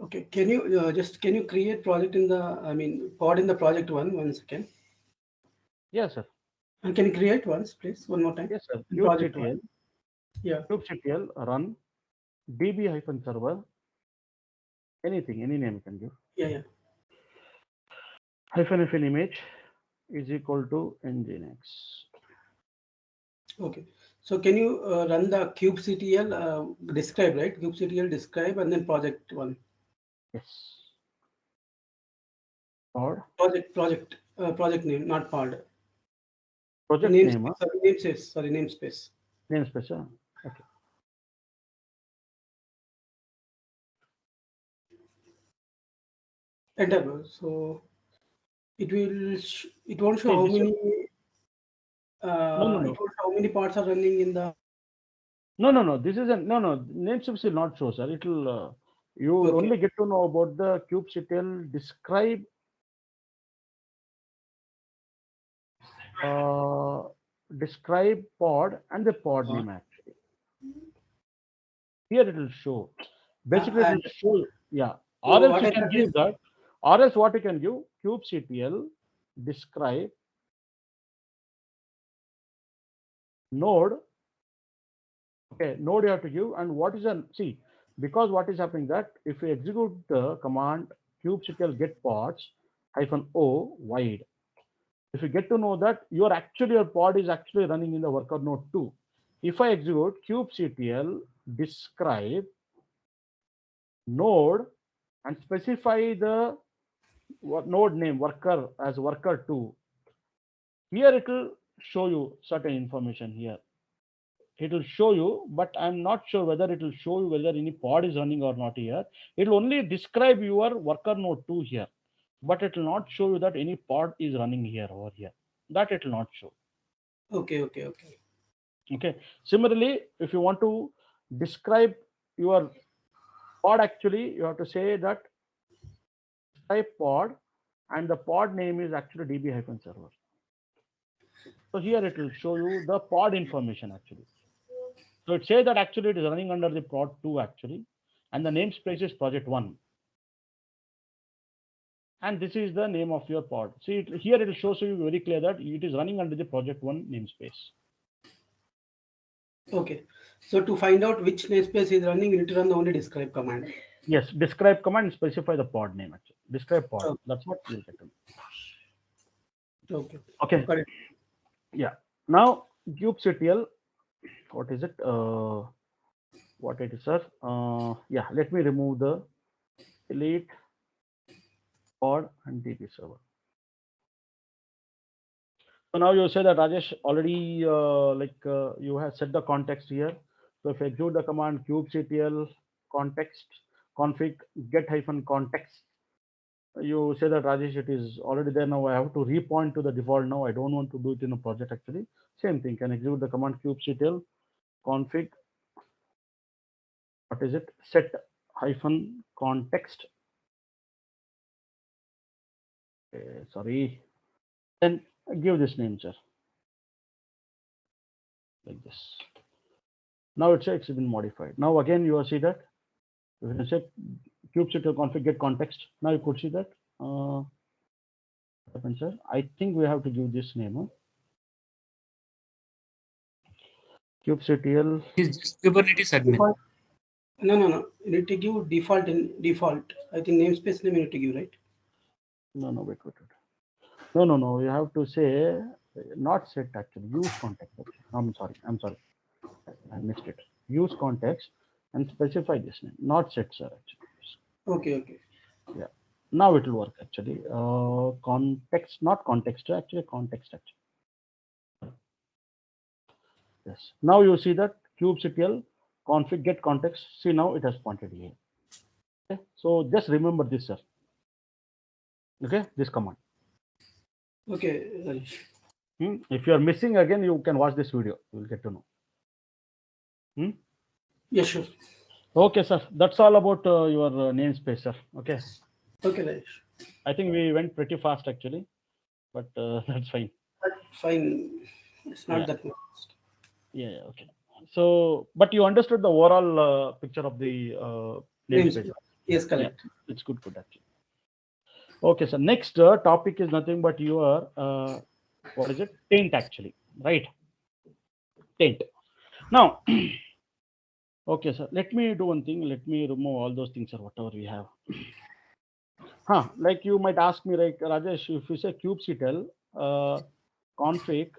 [SPEAKER 2] Okay, can you can you create project in the pod in the project one? 1 second.
[SPEAKER 1] Yes, sir.
[SPEAKER 2] And can you create once, please? One more time.
[SPEAKER 1] Yes, sir.
[SPEAKER 2] In project
[SPEAKER 1] kubectl
[SPEAKER 2] one. Yeah.
[SPEAKER 1] kubectl run db hyphen server. Anything, any name you can give.
[SPEAKER 2] Yeah, yeah.
[SPEAKER 1] Hyphen fn image is equal to nginx.
[SPEAKER 2] Okay. So can you run the kubectl describe, right? Kubectl describe and then project one.
[SPEAKER 1] Yes. Pod
[SPEAKER 2] Project name, not pod.
[SPEAKER 1] project name.
[SPEAKER 2] Namespace. Sorry, namespace. Sorry, namespace.
[SPEAKER 1] Namespace. Okay.
[SPEAKER 2] Enter. So it will. It won't show
[SPEAKER 1] See,
[SPEAKER 2] how
[SPEAKER 1] this
[SPEAKER 2] many.
[SPEAKER 1] no, no,
[SPEAKER 2] It
[SPEAKER 1] no.
[SPEAKER 2] won't show how many parts are running in the
[SPEAKER 1] No. This is no. Namespace will not show, sir. It will. You
[SPEAKER 2] Okay.
[SPEAKER 1] only get to know about the kubectl describe uh, describe pod and the pod name actually. Here it will show. Basically, it
[SPEAKER 2] And
[SPEAKER 1] will show. Yeah. Or else
[SPEAKER 2] what
[SPEAKER 1] you
[SPEAKER 2] I
[SPEAKER 1] can
[SPEAKER 2] got is
[SPEAKER 1] give that. Or else what you can give kubectl describe node. Okay, node you have to give, and what is a see, because what is happening that if we execute the command kubectl get pods hyphen o wide, if you get to know that your pod is actually running in the worker node 2. If I execute kubectl describe node and specify the node name worker as worker 2, here it will show you certain information here. It will show you, but I'm not sure whether it will show you whether any pod is running or not here. It will only describe your worker node 2 here, but it will not show you that any pod is running here over here. That it will not show.
[SPEAKER 2] okay.
[SPEAKER 1] Okay. Similarly, if you want to describe your pod, actually, you have to say that describe pod, and the pod name is actually db-server. So here it will show you the pod information actually. So it says that actually it is running under the pod 2 actually, and the namespace is project 1. And this is the name of your pod. See, here it shows you very clear that it is running under the project 1 namespace.
[SPEAKER 2] Okay. So to find out which namespace is running, you need to run the only describe command.
[SPEAKER 1] Yes, describe command specify the pod name actually. Describe pod.
[SPEAKER 2] Oh,
[SPEAKER 1] That's what you'll get to know.
[SPEAKER 2] okay.
[SPEAKER 1] Okay.
[SPEAKER 2] Got it.
[SPEAKER 1] Yeah. Now kubectl, what is it? What it is, sir? Yeah. Let me remove the delete pod and db server. So now you say that Rajesh already you have set the context here. So if I execute the command kubectl context config get hyphen context, you say that Rajesh it is already there. Now I have to repoint to the default. Now I don't want to do it in a project actually. Same thing. Can execute the command kubectl config. What is it? Set hyphen context. Sorry. Then give this name, sir, like this. Now it's been modified. Now again you see that if you say kubectl config get context, now you could see that. What happened, sir? I think we have to give this name. Kubectl.
[SPEAKER 3] It's just Kubernetes admin.
[SPEAKER 2] Default. No. You need to give default in default. I think namespace name you need to give, right?
[SPEAKER 1] No, wait. No. You have to say not set actually. Use context. I'm sorry. I missed it. Use context and specify this name. Not set, sir. Actually.
[SPEAKER 2] Okay.
[SPEAKER 1] Yeah. Now it will work actually. Context, not context. Actually, context. Actually. Yes. Now you see that kubectl config get context. See now it has pointed here. Okay. So just remember this, sir. Okay. This command.
[SPEAKER 2] Okay, Rajesh.
[SPEAKER 1] If you are missing again, you can watch this video. You will get to know.
[SPEAKER 2] Yeah, sure.
[SPEAKER 1] Okay, sir. That's all about your namespace, sir. Okay.
[SPEAKER 2] Okay, Rajesh.
[SPEAKER 1] I think we went pretty fast actually, but that's fine.
[SPEAKER 2] Fine. It's not
[SPEAKER 1] Yeah.
[SPEAKER 2] that much.
[SPEAKER 1] Yeah. Okay. So, but you understood the overall picture of the namespace.
[SPEAKER 2] Namespace. Yes,
[SPEAKER 1] Yeah,
[SPEAKER 2] correct.
[SPEAKER 1] it's good actually. Okay, so next topic is nothing but your what is it? Taint actually, right? Taint. Now, okay, sir. Let me do one thing. Let me remove all those things or whatever we have. Like you might ask me, like Rajesh, if you say kubectl config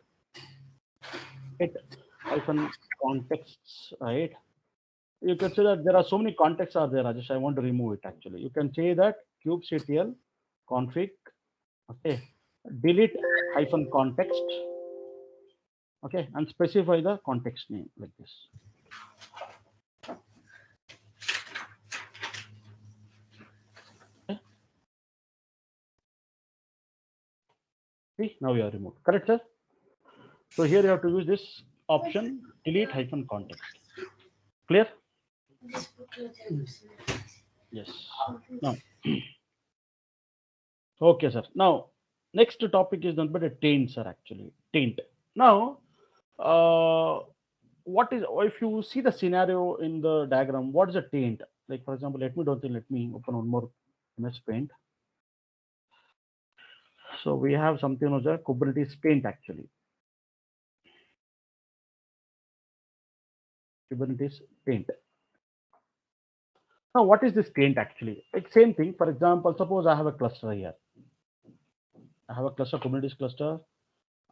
[SPEAKER 1] it hyphen contexts, right? You can say that there are so many contexts are there, Rajesh. I want to remove it actually. You can say that kubectl config, okay, delete hyphen context, okay, and specify the context name like this. Okay. See, now you are removed. Correct, sir? So here you have to use this option delete hyphen context. Clear? Yes. Now, okay, sir. Now, next topic is nothing but a taint, sir. Actually, taint. Now, uh, what is if you see the scenario in the diagram? What is a taint? Like for example, let me open one more MS Paint. So we have something as a Kubernetes Paint actually. Kubernetes Paint. Now, what is this taint actually? Like same thing. For example, suppose I have a cluster here. I have a cluster, Kubernetes cluster.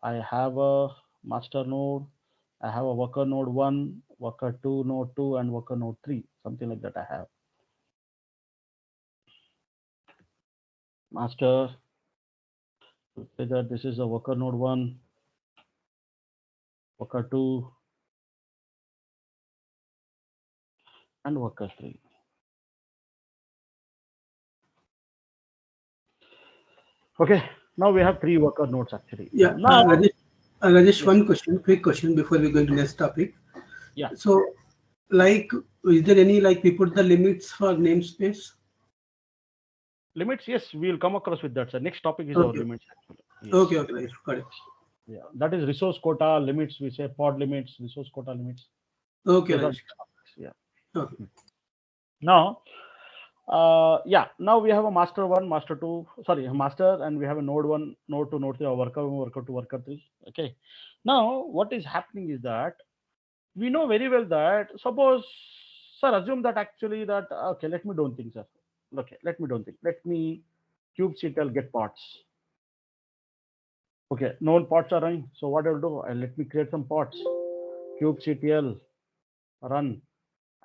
[SPEAKER 1] I have a master node. I have a worker node 1, worker 2, node 2, and worker node 3. Something like that I have. Master, say that this is a worker node 1, worker 2, and worker 3. Okay, now we have 3 worker nodes actually.
[SPEAKER 2] Yeah,
[SPEAKER 1] Now,
[SPEAKER 2] Rajesh,
[SPEAKER 1] yes,
[SPEAKER 2] one question, quick question before we go into next topic.
[SPEAKER 1] yeah,
[SPEAKER 2] So, like, is there any like we put the limits for namespace?
[SPEAKER 1] limits. Yes, we will come across with that. So next topic is our
[SPEAKER 2] Okay,
[SPEAKER 1] limits actually. Yes,
[SPEAKER 2] okay, right, got it.
[SPEAKER 1] yeah, that is resource quota limits. We say pod limits, resource quota limits.
[SPEAKER 2] Okay,
[SPEAKER 1] Those are
[SPEAKER 2] right.
[SPEAKER 1] topics. Yeah.
[SPEAKER 2] Okay.
[SPEAKER 1] Now, yeah, now we have a master 1, master 2, sorry, a master, and we have a node 1, node 2, node 3, or worker 1, worker 2, worker 3. Okay. Now, what is happening is that we know very well that suppose, sir, assume that actually that, okay, let me don't think, sir. Okay, let me don't think. Let me kubectl get pods. Okay, known pods are running. So what I'll do, let me create some pods. Kubectl run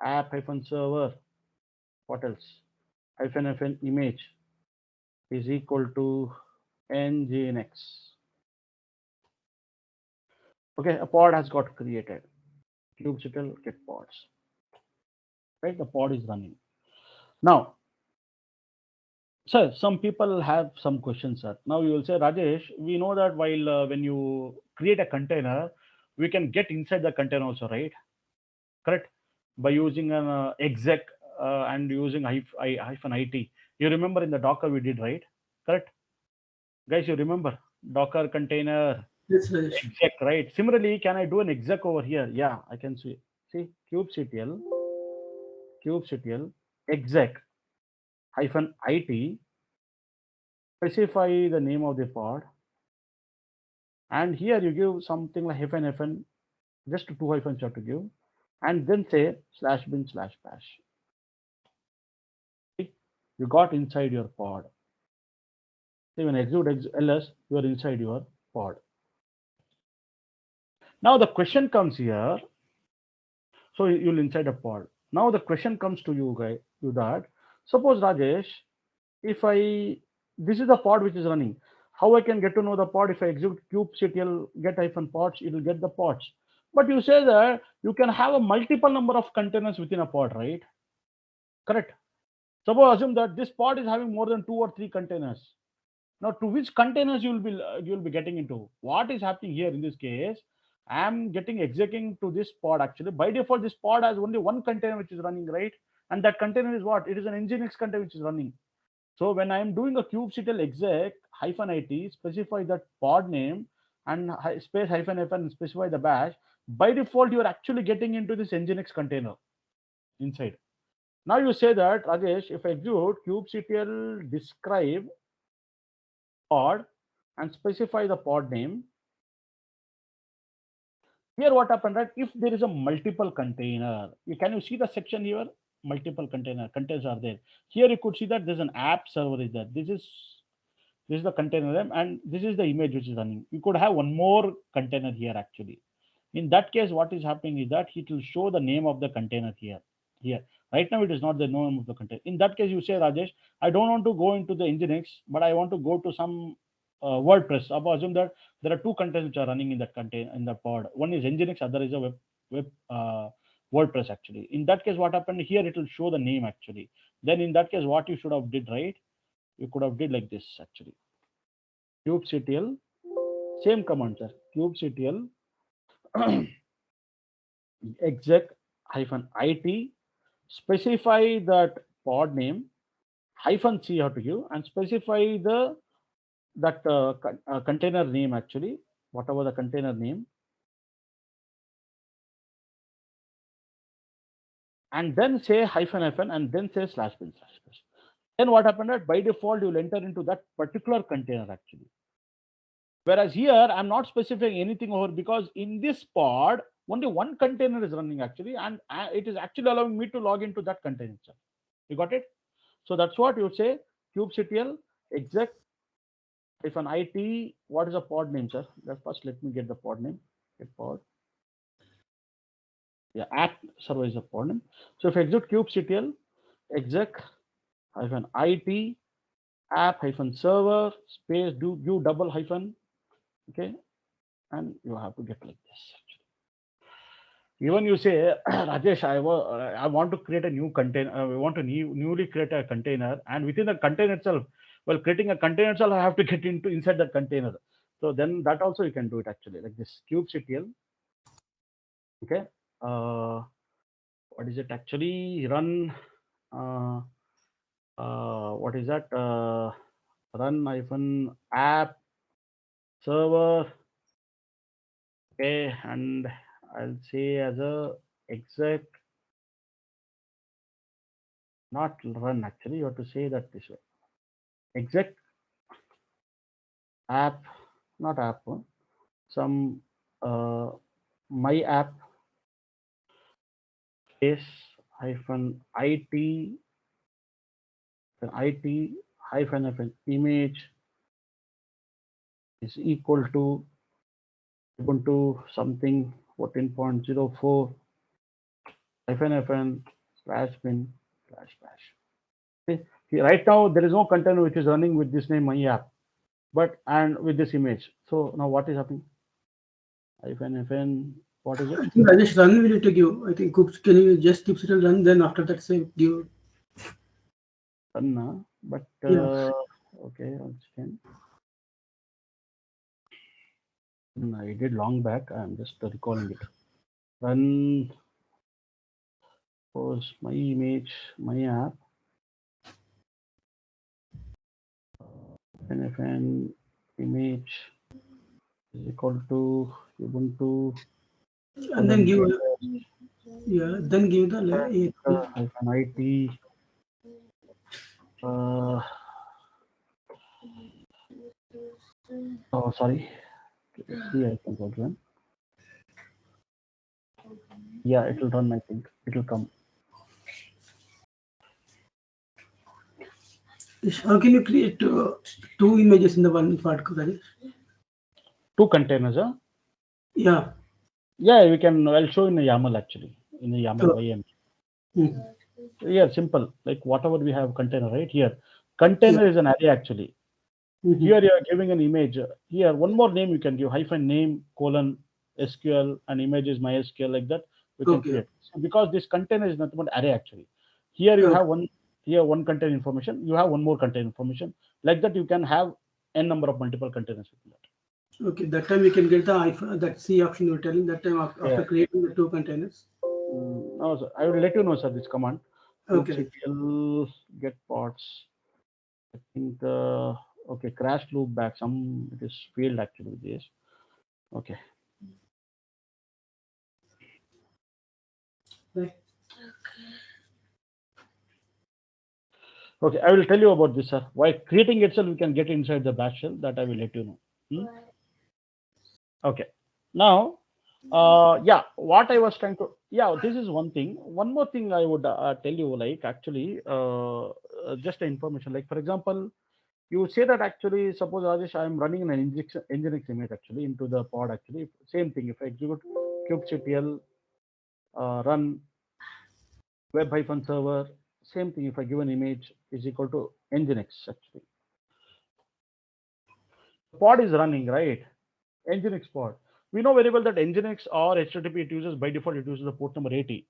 [SPEAKER 1] app hyphen server. What else? Hyphen hyphen image is equal to nginx. Okay, a pod has got created. Kubectl get pods. Right, the pod is running. Now, sir, some people have some questions, sir. Now you will say, Rajesh, we know that while when you create a container, we can get inside the container also, right? Correct? By using an exec and using hyphen it. You remember in the Docker we did, right? Correct? Guys, you remember? Docker container,
[SPEAKER 2] Yes, Rajesh.
[SPEAKER 1] exec, right? Similarly, can I do an exec over here? Yeah, I can see. See, kubectl exec hyphen it, specify the name of the pod, and here you give something like hyphen, just 2 hyphens you have to give, and then say slash bin slash bash. See, you got inside your pod. See, when execute ls, you are inside your pod. Now the question comes here. So you'll inside a pod. Now the question comes to you, guy, you that suppose Rajesh, if I this is the pod which is running, how I can get to know the pod? If I execute kubectl get hyphen pods, it will get the pods. But you say that you can have a multiple number of containers within a pod, right? Correct. Suppose assume that this pod is having more than 2 or 3 containers. Now, to which containers you will be getting into? What is happening here in this case? I am getting executing to this pod actually. By default, this pod has only one container which is running, right? And that container is what? It is an nginx container which is running. So when I am doing a kubectl exec hyphen it, specify that pod name and space hyphen hyphen specify the bash. By default, you are actually getting into this nginx container inside. Now you say that Rajesh, if I execute kubectl describe pod and specify the pod name. Here what happened, right? If there is a multiple container, can you see the section here? Multiple containers are there. Here you could see that there's an app server is there. This is the container name and this is the image which is running. You could have one more container here actually. In that case, what is happening is that it will show the name of the container here. Here. Right now it is not the name of the container. In that case, you say, Rajesh, I don't want to go into the Nginx, but I want to go to some WordPress. Assume that there are 2 containers which are running in that container in the pod. One is Nginx, other is a web WordPress actually. In that case, what happened here? It will show the name actually. Then in that case, what you should have did, right? You could have did like this actually. Kubectl, same command, sir. Kubectl exec -it, specify that pod name, -c you have to give, and specify that container name actually, whatever the container name, and then say -, and then say /bin/. Then what happened that by default you'll enter into that particular container actually. Whereas here I'm not specifying anything over, because in this pod only one container is running actually, and it is actually allowing me to log into that container itself. You got it? So that's what you say kubectl exec -it. What is the pod name, sir? First let me get the pod name. Get pod. Yeah, app server is a pod name. So if I execute kubectl exec -it app-server space do double hyphen, okay, and you have to get like this. Even you say, Rajesh, I want to create a new container. We want to newly create a container, and within the container itself, well, creating a container itself, I have to get into inside that container. So then that also you can do it actually like this kubectl. Okay, what is it actually? Run. What is that? Run -app server. Okay, and I'll say as a exec, not run actually. You have to say that this way. Exec app, not app, some my app space -it it hyphen image is equal to Ubuntu something 14.04 -bin/bash. Okay. Right now there is no container which is running with this name my app, but and with this image. So now what is happening? -, what is it?
[SPEAKER 2] I think Rajesh, run we need to give. I think can you just kubectl run, then after that say give.
[SPEAKER 1] Run, but
[SPEAKER 2] Yeah.
[SPEAKER 1] okay, once again. I did long back. I'm just recalling it. Run was my image, my app. FN image is equal to Ubuntu.
[SPEAKER 2] And then give, then give the
[SPEAKER 1] -it. Oh, sorry. See, I can run. Yeah, it will run. I think it will come.
[SPEAKER 2] how can you create two images in the one part, Rajesh?
[SPEAKER 1] Two containers, huh?
[SPEAKER 2] Yeah.
[SPEAKER 1] Yeah, we can. I'll show in the YAML actually. In the YAML YAML. Yeah, simple. Like whatever we have container right here. Container is an array actually. Here you are giving an image. Here one more name you can give -name :SQL, and image is MySQL, like that we can create. So because this container is nothing but array actually. Here you have one container information. You have one more container information. Like that you can have n number of multiple containers within that.
[SPEAKER 2] Okay, that time we can get the that C option you were telling. That time after creating the two containers.
[SPEAKER 1] No, sir. I will let you know, sir. This command.
[SPEAKER 2] Okay.
[SPEAKER 1] kubectl get pods. I think okay, crash loop back. Some it is failed actually with this. Okay.
[SPEAKER 2] Right.
[SPEAKER 1] Okay, I will tell you about this, sir. Why creating itself we can get inside the bash shell, that I will let you know. Okay. Now, yeah, what I was trying to, yeah, this is one thing. One more thing I would tell you, like actually, just information. Like for example, you say that actually, suppose Rajesh, I am running an Nginx image actually into the pod actually. Same thing. If I execute kubectl run web-server, same thing. If I give an image is equal to Nginx actually. Pod is running, right? Nginx pod. We know very well that Nginx or HTTP it uses by default it uses the port number 80.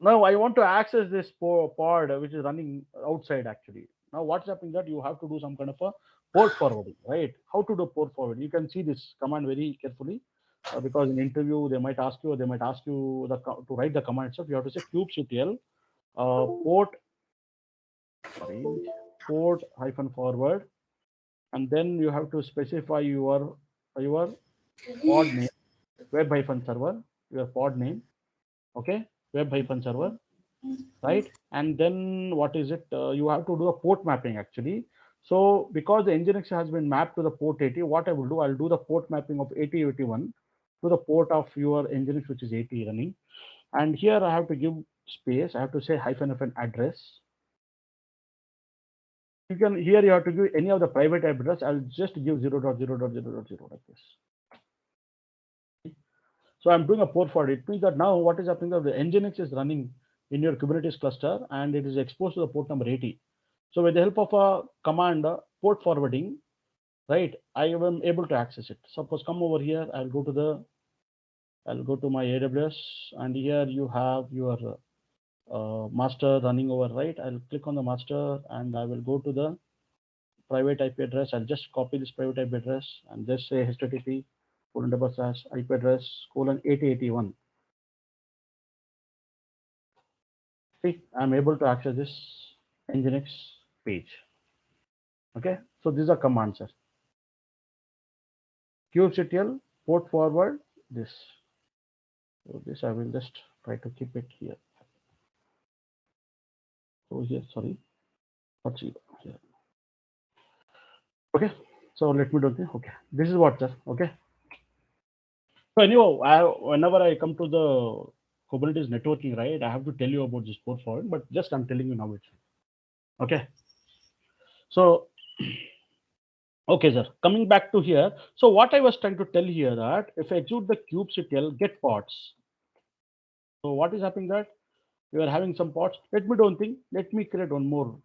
[SPEAKER 1] Now I want to access this pod which is running outside actually. Now what's happening that you have to do some kind of a port forwarding, right? How to do port forwarding? You can see this command very carefully. because in interview they might ask you, or they might ask you to write the command itself. You have to say kubectl port, sorry, port hyphen forward, and then you have to specify your pod name, web hyphen server, your pod name, okay, web hyphen server, right? And then what is it? You have to do a port mapping actually. So because the Nginx has been mapped to the port 80, what I will do, I'll do the port mapping of 8081 to the port of your Nginx, which is 80 running. And here I have to give space. I have to say hyphen hyphen address. You can here you have to give any of the private address. I'll just give 0.0.0.0 like this. So I'm doing a port forward. It means that now what is happening that the Nginx is running in your Kubernetes cluster and it is exposed to the port number 80. So with the help of a command port forwarding, right, I am able to access it. Suppose come over here, I'll go to my AWS, and here you have your master running over, right? I'll click on the master and I will go to the private IP address. I'll just copy this private IP address and just say http IP address :8081. See, I'm able to access this Nginx page. Okay, so these are commands, sir. kubectl port forward this. So this I will just try to keep it here. So here, sorry, not zero here. Okay, so let me do this. Okay, this is what, sir. Okay. So anyway, whenever I come to the Kubernetes networking, right, I have to tell you about this port forward, but just I'm telling you now it's okay. So okay, sir. Coming back to here. So what I was trying to tell here that if I execute the kubectl get pods. So what is happening that we are having some pods. Let me do one thing. Let me create one more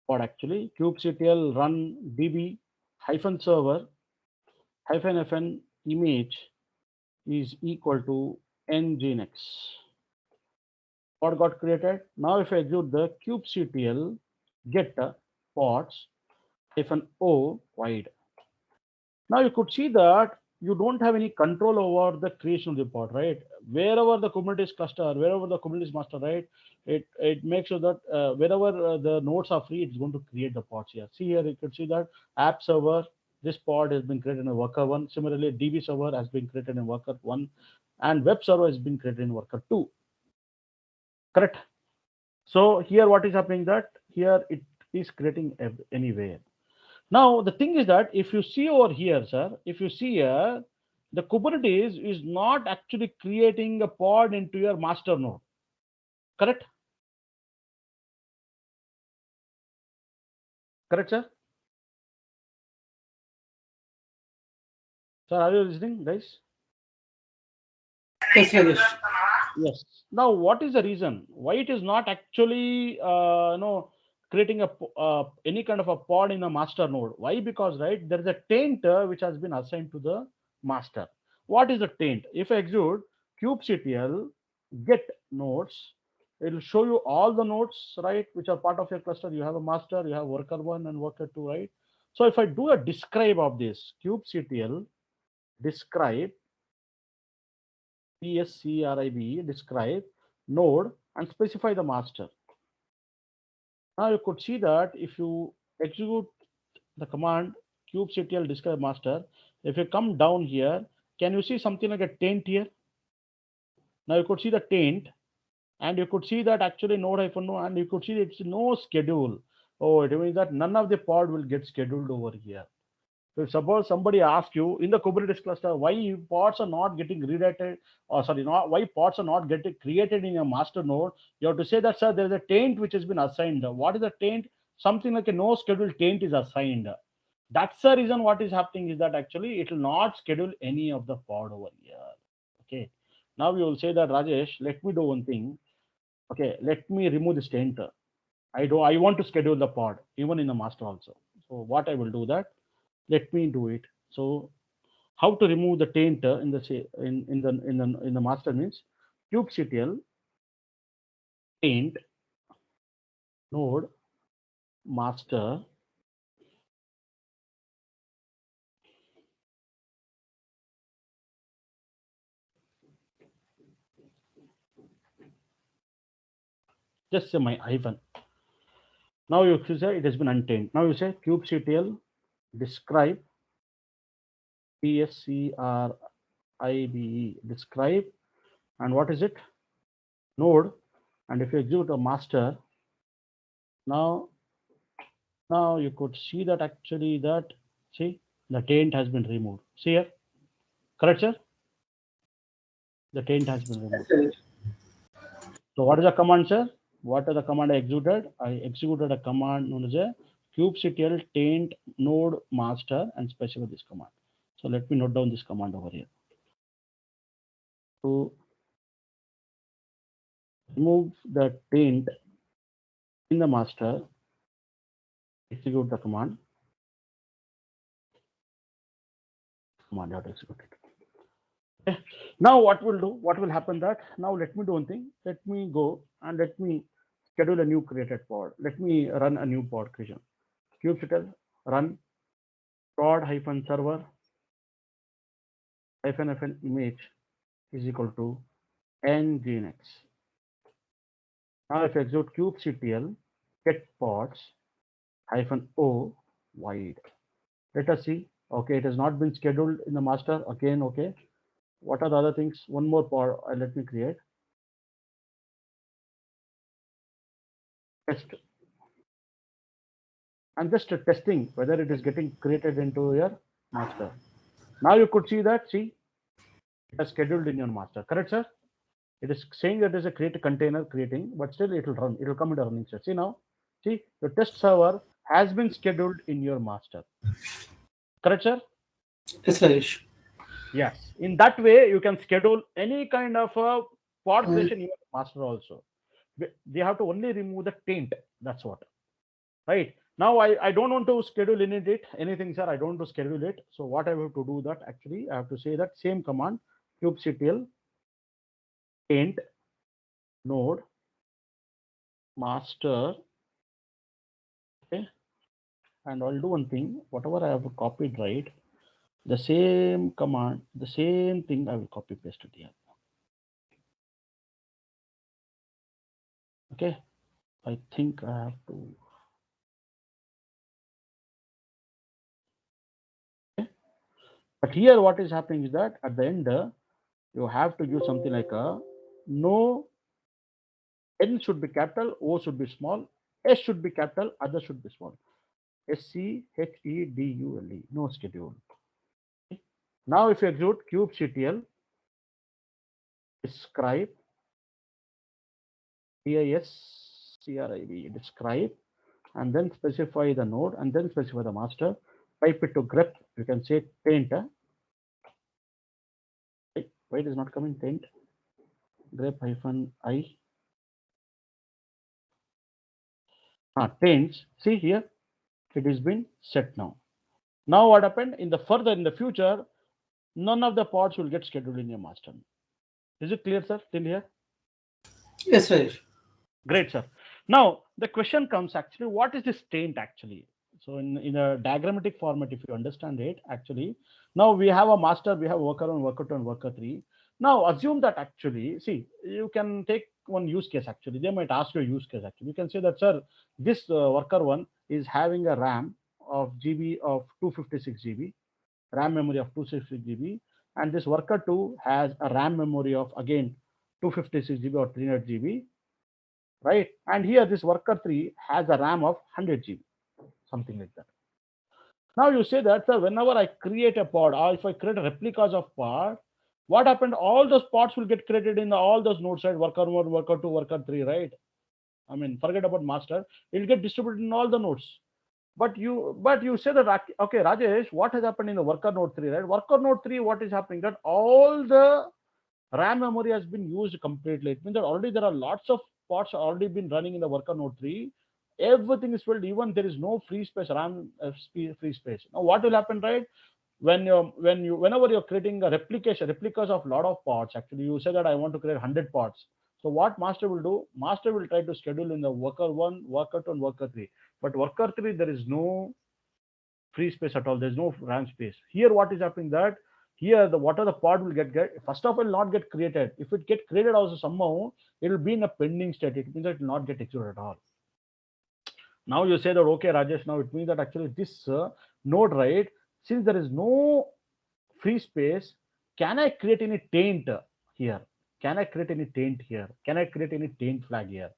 [SPEAKER 1] pod actually. kubectl run db hyphen server hyphen fn image is equal to nginx. Pod got created. Now if I execute the kubectl get pods hyphen o wide. Now you could see that you don't have any control over the creation of the pod, right? Wherever the Kubernetes cluster, wherever the Kubernetes master, right? It makes sure that wherever the nodes are free, it's going to create the pods here. See here, you could see that app server, this pod has been created in worker one. Similarly, DB server has been created in worker one, and web server has been created in worker two. Correct. So here, what is happening that here it is creating anywhere. Now, the thing is that if you see over here, sir, if you see here, the Kubernetes is not actually creating a pod into your master node. Correct? Correct, sir? Sir, are you listening, guys?
[SPEAKER 2] Yes, Rajesh.
[SPEAKER 1] Yes. Now, what is the reason why it is not actually, creating any kind of a pod in a master node? Why? Because right there is a taint which has been assigned to the master. What is the taint? If I execute kubectl get nodes, it will show you all the nodes, right, which are part of your cluster. You have a master, you have worker one and worker two, right? So if I do a describe of this kubectl describe describe describe node and specify the master. Now you could see that if you execute the command kubectl describe master, if you come down here, can you see something like a taint here? Now you could see the taint, and you could see that actually node hyphen no, and you could see it's no schedule. Oh, it means that none of the pod will get scheduled over here. So suppose somebody asks you in the Kubernetes cluster why pods are not getting redirected, or sorry, not why pods are not getting created in a master node, you have to say that, sir, there is a taint which has been assigned. What is a taint? Something like a no schedule taint is assigned. That's the reason what is happening is that actually it will not schedule any of the pod over here. Okay. Now you will say that, Rajesh, let me do one thing. Okay, let me remove this taint. I want to schedule the pod even in the master also. So what I will do that, let me do it. So how to remove the taint in the master means kubectl taint node master just say my hyphen. Now you say it has been untainted. Now you say kubectl describe pscribe describe, and what is it? Node. And if you execute a master, now you could see that actually that, see, the taint has been removed. See here, correct, sir? The taint has been removed. So what is the command, sir? What is the command I executed? I executed a command known as a kubectl taint node master and specify this command. So let me note down this command over here. To remove the taint in the master, execute the command. Command dot executed. Okay. Now what will do? What will happen that now let me do one thing. Let me go and let me schedule a new created pod. Let me run a new pod creation. Kubectl run prod hyphen server hyphen hyphen image is equal to nginx. Now if I execute kubectl get pods hyphen o wide. Let us see. Okay, it has not been scheduled in the master again. Okay, what are the other things? One more pod. Let me create test. I'm just testing whether it is getting created into your master. Now you could see that. See, it is scheduled in your master. Correct, sir? It is saying that it is a create container creating, but still it will run. It will come into running state. See now. See, the test server has been scheduled in your master. Correct, sir?
[SPEAKER 2] Yes, Rajesh.
[SPEAKER 1] Yes. In that way, you can schedule any kind of a pod creation in your master also. They have to only remove the taint. That's what. Right. Now I don't want to schedule anything, sir. I don't want to schedule it. So what I have to do that actually, I have to say that same command kubectl taint node master. Okay. And I'll do one thing, whatever I have copied, right? The same command, the same thing I will copy paste it here. Okay. I think I have to. Okay. But here what is happening is that at the end, you have to use something like a no, N should be capital, O should be small, S should be capital, other should be small. schedule, no schedule. Okay. Now if you execute kubectl describe discrib describe and then specify the node and then specify the master, type it to grep, you can say taint. Why it is not coming taint? Grep hyphen I. Taints. See here, it is been set now. Now what happened in the future, none of the pods will get scheduled in your master. Is it clear, sir, till here?
[SPEAKER 2] Yes, Rajesh.
[SPEAKER 1] Great, sir. Now the question comes actually, what is this taint actually? So in a diagrammatic format, if you understand it, actually, now we have a master, we have worker 1, worker 2, and worker 3. Now assume that actually, see, you can take one use case actually. They might ask you a use case actually. You can say that, sir, this worker 1 is having a RAM of GB of 256 GB, RAM memory of 256 GB, and this worker 2 has a RAM memory of again 256 GB or 300 GB, right? And here this worker 3 has a RAM of 100 GB, something like that. Now you say that, sir, whenever I create a pod or if I create replicas of pod, what happened? All those pods will get created in all those nodes, right? Worker 1, worker 2, worker 3, right? I mean, forget about master. It will get distributed in all the nodes. But you say that, okay, Rajesh, what has happened in the worker node 3, right? Worker node 3, what is happening? That all the RAM memory has been used completely. It means that already there are lots of pods already been running in the worker node 3. Everything is filled, even there is no free space, RAM free space. Now what will happen, right? Whenever you're creating a replicas of lot of pods, actually you say that I want to create 100 pods. So what master will do? Master will try to schedule in the worker 1, worker 2, and worker 3. But worker 3, there is no free space at all. There's no RAM space. Here what is happening that Here, the what are the pod will get first of all not get created. If it get created also somehow, it will be in a pending state. It means that it will not get executed at all. Now you say that okay, Rajesh. Now it means that actually this node, right? Since there is no free space, can I create any taint here? Can I create any taint here? Can I create any taint flag here?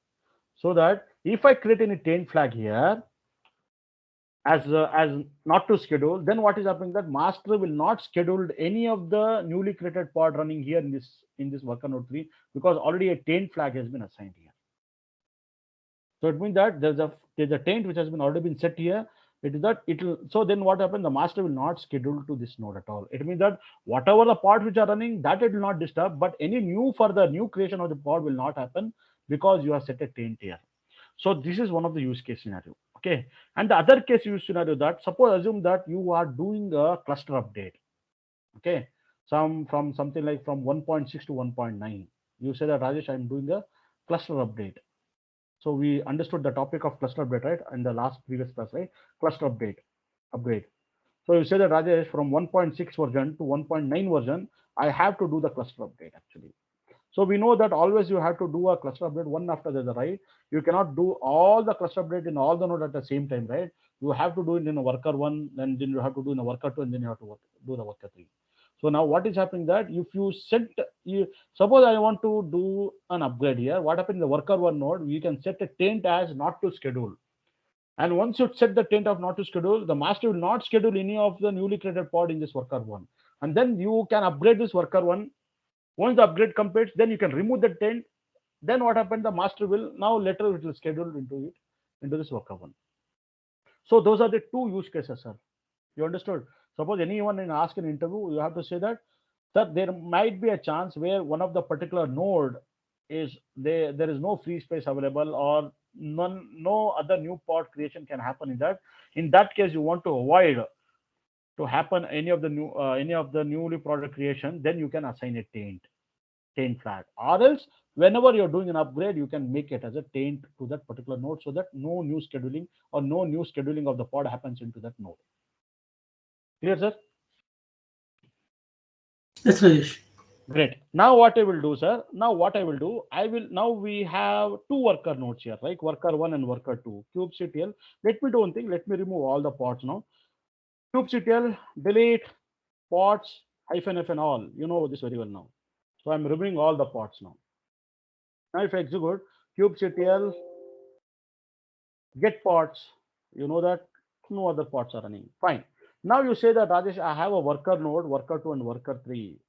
[SPEAKER 1] So that if I create any taint flag here as not to schedule, then what is happening that master will not schedule any of the newly created pod running here in this worker node 3 because already a taint flag has been assigned here. So it means that there's a taint which has been already been set here. It is that it will. So then what happens? The master will not schedule to this node at all. It means that whatever the pods which are running, that it will not disturb. But any new further new creation of the pod will not happen because you have set a taint here. So this is one of the use case scenario. Okay. And the other case use scenario that suppose assume that you are doing a cluster update. Okay. From something like from 1.6 to 1.9. You say that Rajesh, I'm doing a cluster update. So we understood the topic of cluster update, right? In the last previous class, right? Cluster upgrade. So you say that Rajesh, from 1.6 version to 1.9 version, I have to do the cluster update actually. So we know that always you have to do a cluster update one after the other, right? You cannot do all the cluster update in all the node at the same time, right? You have to do it in a worker one, then you have to do in a worker two, and then you have to do the worker three. So now what is happening that if you set you suppose I want to do an upgrade here, what happens in the worker one node, you can set a taint as not to schedule. And once you set the taint of not to schedule, the master will not schedule any of the newly created pod in this worker one. And then you can upgrade this worker one. Once the upgrade completes, then you can remove the taint. Then what happened? The master will now later it will schedule into this worker one. So those are the two use cases, sir. You understood? Suppose anyone in ask an interview, you have to say that there might be a chance where one of the particular node is there is no free space available or no other new pod creation can happen in that. In that case, you want to avoid to happen any of the newly product creation, then you can assign a taint flag. Or else whenever you're doing an upgrade, you can make it as a taint to that particular node so that no new scheduling or no new scheduling of the pod happens into that node. Clear, sir?
[SPEAKER 2] Yes, Rajesh.
[SPEAKER 1] Great. Now what I will do, sir? Now what I will do, now we have two worker nodes here, right? Worker one and worker two. kubectl. Let me do one thing. Let me remove all the pods now. kubectl, delete pods hyphen f and all. You know this very well now. So I'm removing all the pods now. Now if I execute kubectl get pods, you know that no other pods are running. Fine. Now you say that Rajesh, I have a worker node, worker two and worker three.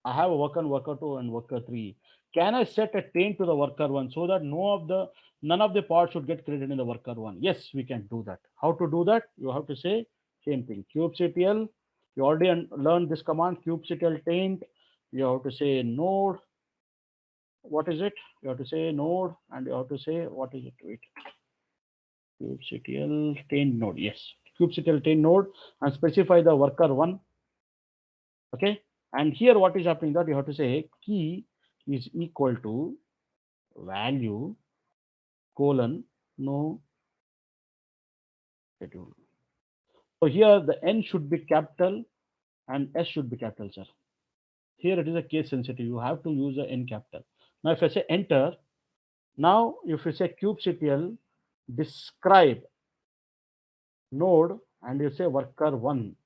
[SPEAKER 1] I have a worker two and worker three. Can I set a taint to the worker one so that none of the pods should get created in the worker one? Yes, we can do that. How to do that? You have to say same thing. kubectl. You already learned this command. kubectl taint. You have to say node. What is it? You have to say node, and you have to say what is it? Wait. kubectl taint node. Yes. kubectl taint node and specify the worker one. Okay. And here what is happening that you have to say key is equal to value colon no schedule. So here the n should be capital and s should be capital, sir. Here it is a case sensitive. You have to use the n capital. Now if I say enter, now if you say kubectl describe node and you say worker one.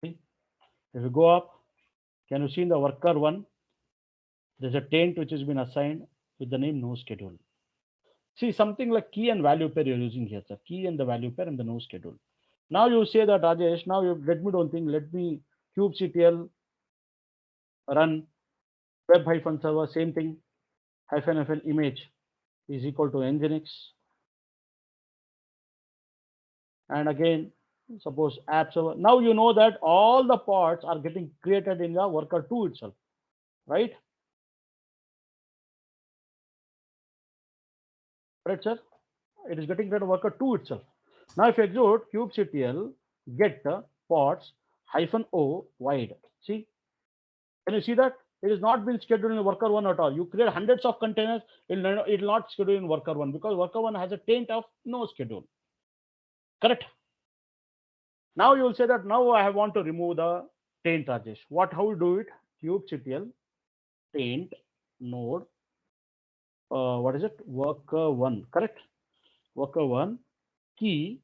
[SPEAKER 1] See? If you go up, can you see in the worker one? There's a taint which has been assigned with the name no schedule. See, something like key and value pair you're using here, sir. Key and the value pair and the no schedule. Now you say that Rajesh, now you let me do one thing, let me kubectl run web hyphen server, same thing, hyphen fn image is equal to nginx. And again, suppose app server. Now you know that all the pods are getting created in the worker 2 itself, right? Right, sir? It is getting created worker 2 itself. Now if you execute kubectl get pods hyphen o wide. See, can you see that? It is not been scheduled in worker one at all. You create hundreds of containers, it will not schedule in worker one because worker one has a taint of no schedule. Correct? Now you will say that now I want to remove the taint, Rajesh. How you do it? kubectl taint node. What is it? Worker one, correct? Worker one key.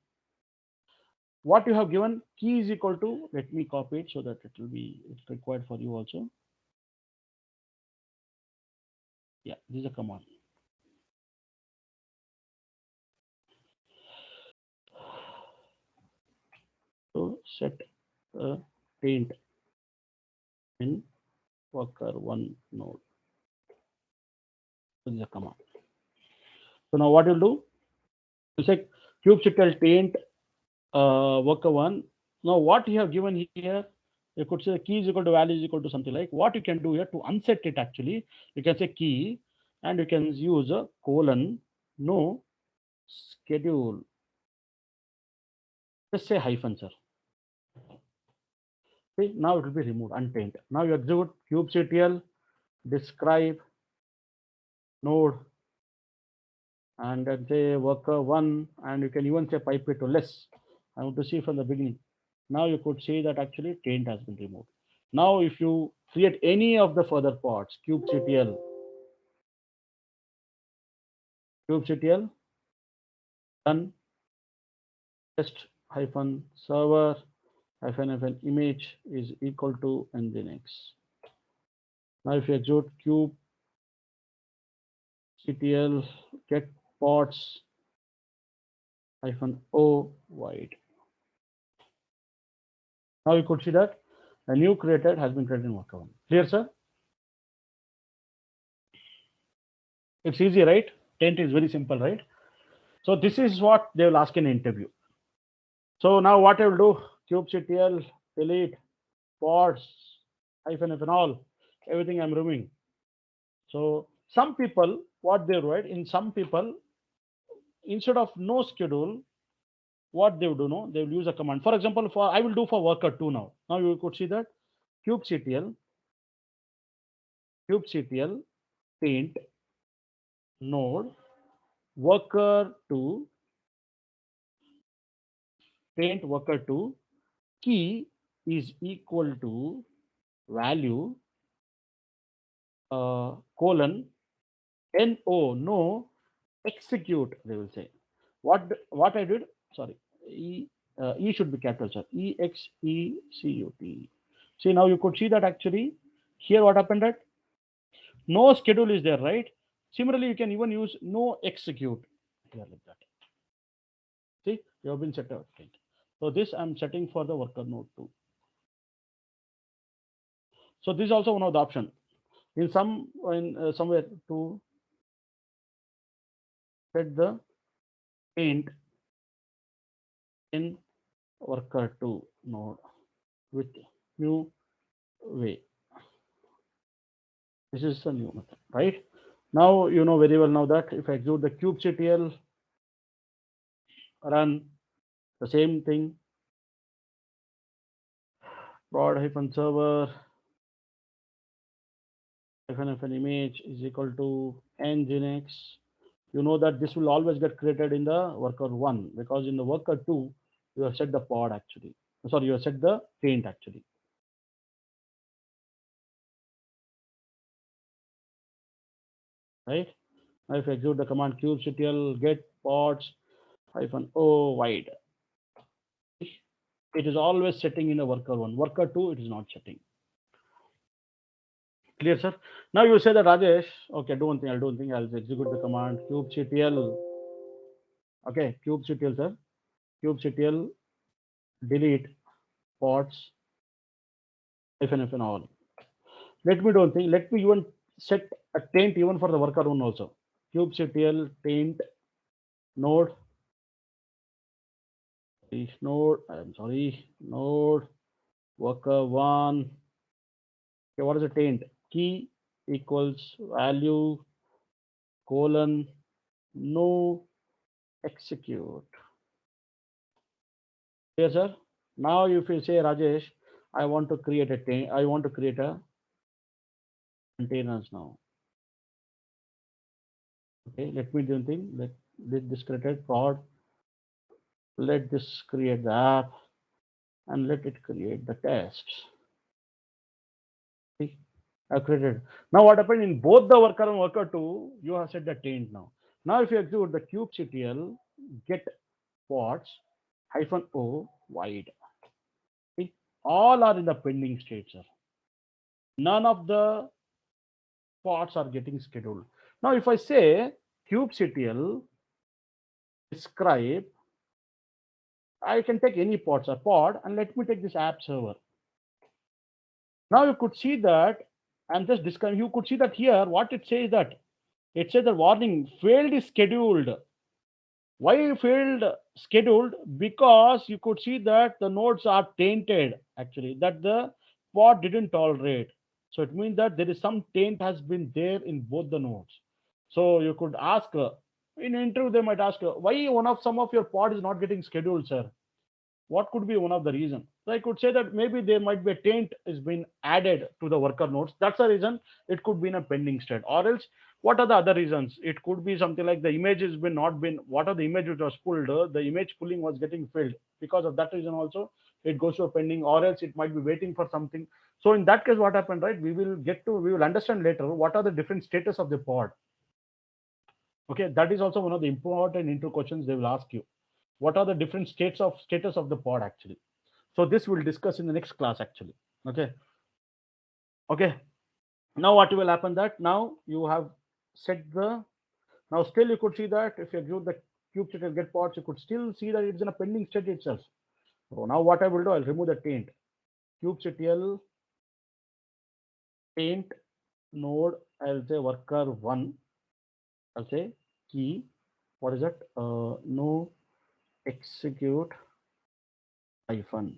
[SPEAKER 1] What you have given key is equal to. Let me copy it so that it will be it's required for you also. Yeah, this is a command. So set taint in worker one node. This is a command. So now what you'll do? You say kubectl taint worker one. Now what you have given here, you could say key is equal to value is equal to something like what you can do here to unset it actually. You can say key and you can use a colon no schedule. Just say hyphen, sir. See, now it will be removed untaint. Now you execute kubectl describe node and then say worker one and you can even say pipe it to less. I want to see from the beginning. Now you could see that actually taint has been removed. Now if you create any of the further parts, kubectl run test hyphen server hyphen image is equal to nginx. Now if you execute kubectl get ports hyphen o wide. Now you could see that a new created has been created in worker one. Clear, sir? It's easy, right? Taint is very simple, right? So this is what they will ask in interview. So now what I will do, kubectl delete pods hyphen all, everything I'm removing. So some people, what they write in some people, instead of no schedule, what they will do, no, they will use a command. For example, for I will do for worker two now. Now you could see that kubectl taint node worker two taint worker two key is equal to value colon no execute, they will say. What I did, sorry, e should be capital, sir. execute. See, now you could see that actually here what happened, that no schedule is there, right? Similarly you can even use no execute here like that. See, you have been set up. So this I'm setting for the worker node 2. So this is also one of the option in somewhere to set the taint in worker 2 node with new way. This is the new method, right? Now you know very well now that if I execute the kubectl run the same thing prod hyphen server hyphen image is equal to nginx, you know that this will always get created in the worker 1 because in the worker 2 you have set the pod actually. Sorry, you have set the taint actually. Right? Now if I execute the command kubectl get pods hyphen o wide, it is always setting in the worker 1. Worker 2 it is not setting. Clear, sir? Now you say that Rajesh, okay, do one thing, I'll do one thing, I'll execute the command kubectl. Okay, kubectl, sir. Kubectl delete pods hyphen all. Let me do one thing. Let me even set a taint even for the worker one also. Kubectl taint node node worker one. Okay, what is the taint? Key equals value colon no execute. Yes, sir. Now if you say Rajesh, I want to create a taint, I want to create a containers now. Okay, let me do one thing. Let this create prod. Let this create the app. and let it create the test. See, I created. Now what happened in both the worker and worker 2, you have set the taint now. Now if you execute the kubectl get pods -o wide. See, all are in the pending state, sir. None of the pods are getting scheduled. Now if I say kubectl describe, I can take any pods or pod and let me take this app server. Now you could see that I'm just describing. You could see that here what it says that it says the warning failed is scheduled. Why failed scheduled? Because you could see that the nodes are tainted actually, that the pod didn't tolerate. So it means that there is some taint has been there in both the nodes. So you could ask in interview they might ask why some of your pod is not getting scheduled, sir. What could be one of the reason? So I could say that maybe there might be a taint is been added to the worker nodes. That's the reason it could be in a pending state. Or else, what are the other reasons? It could be something like the image has been not been. What are the image which was pulled? The image pulling was getting filled. Because of that reason also, it goes to a pending. Or else it might be waiting for something. So in that case, what happened, right? We will understand later what are the different status of the pod. Okay, that is also one of the important intro questions they will ask you. What are the different status of the pod actually? So this we'll discuss in the next class actually. Okay. Now what will happen that now you have set the, now still you could see that if you execute the kubectl get pods, you could still see that it's in a pending state itself. So now what I will do, I'll remove the taint. Kubectl taint node, I'll say worker 1, I'll say key, what is that? No execute hyphen.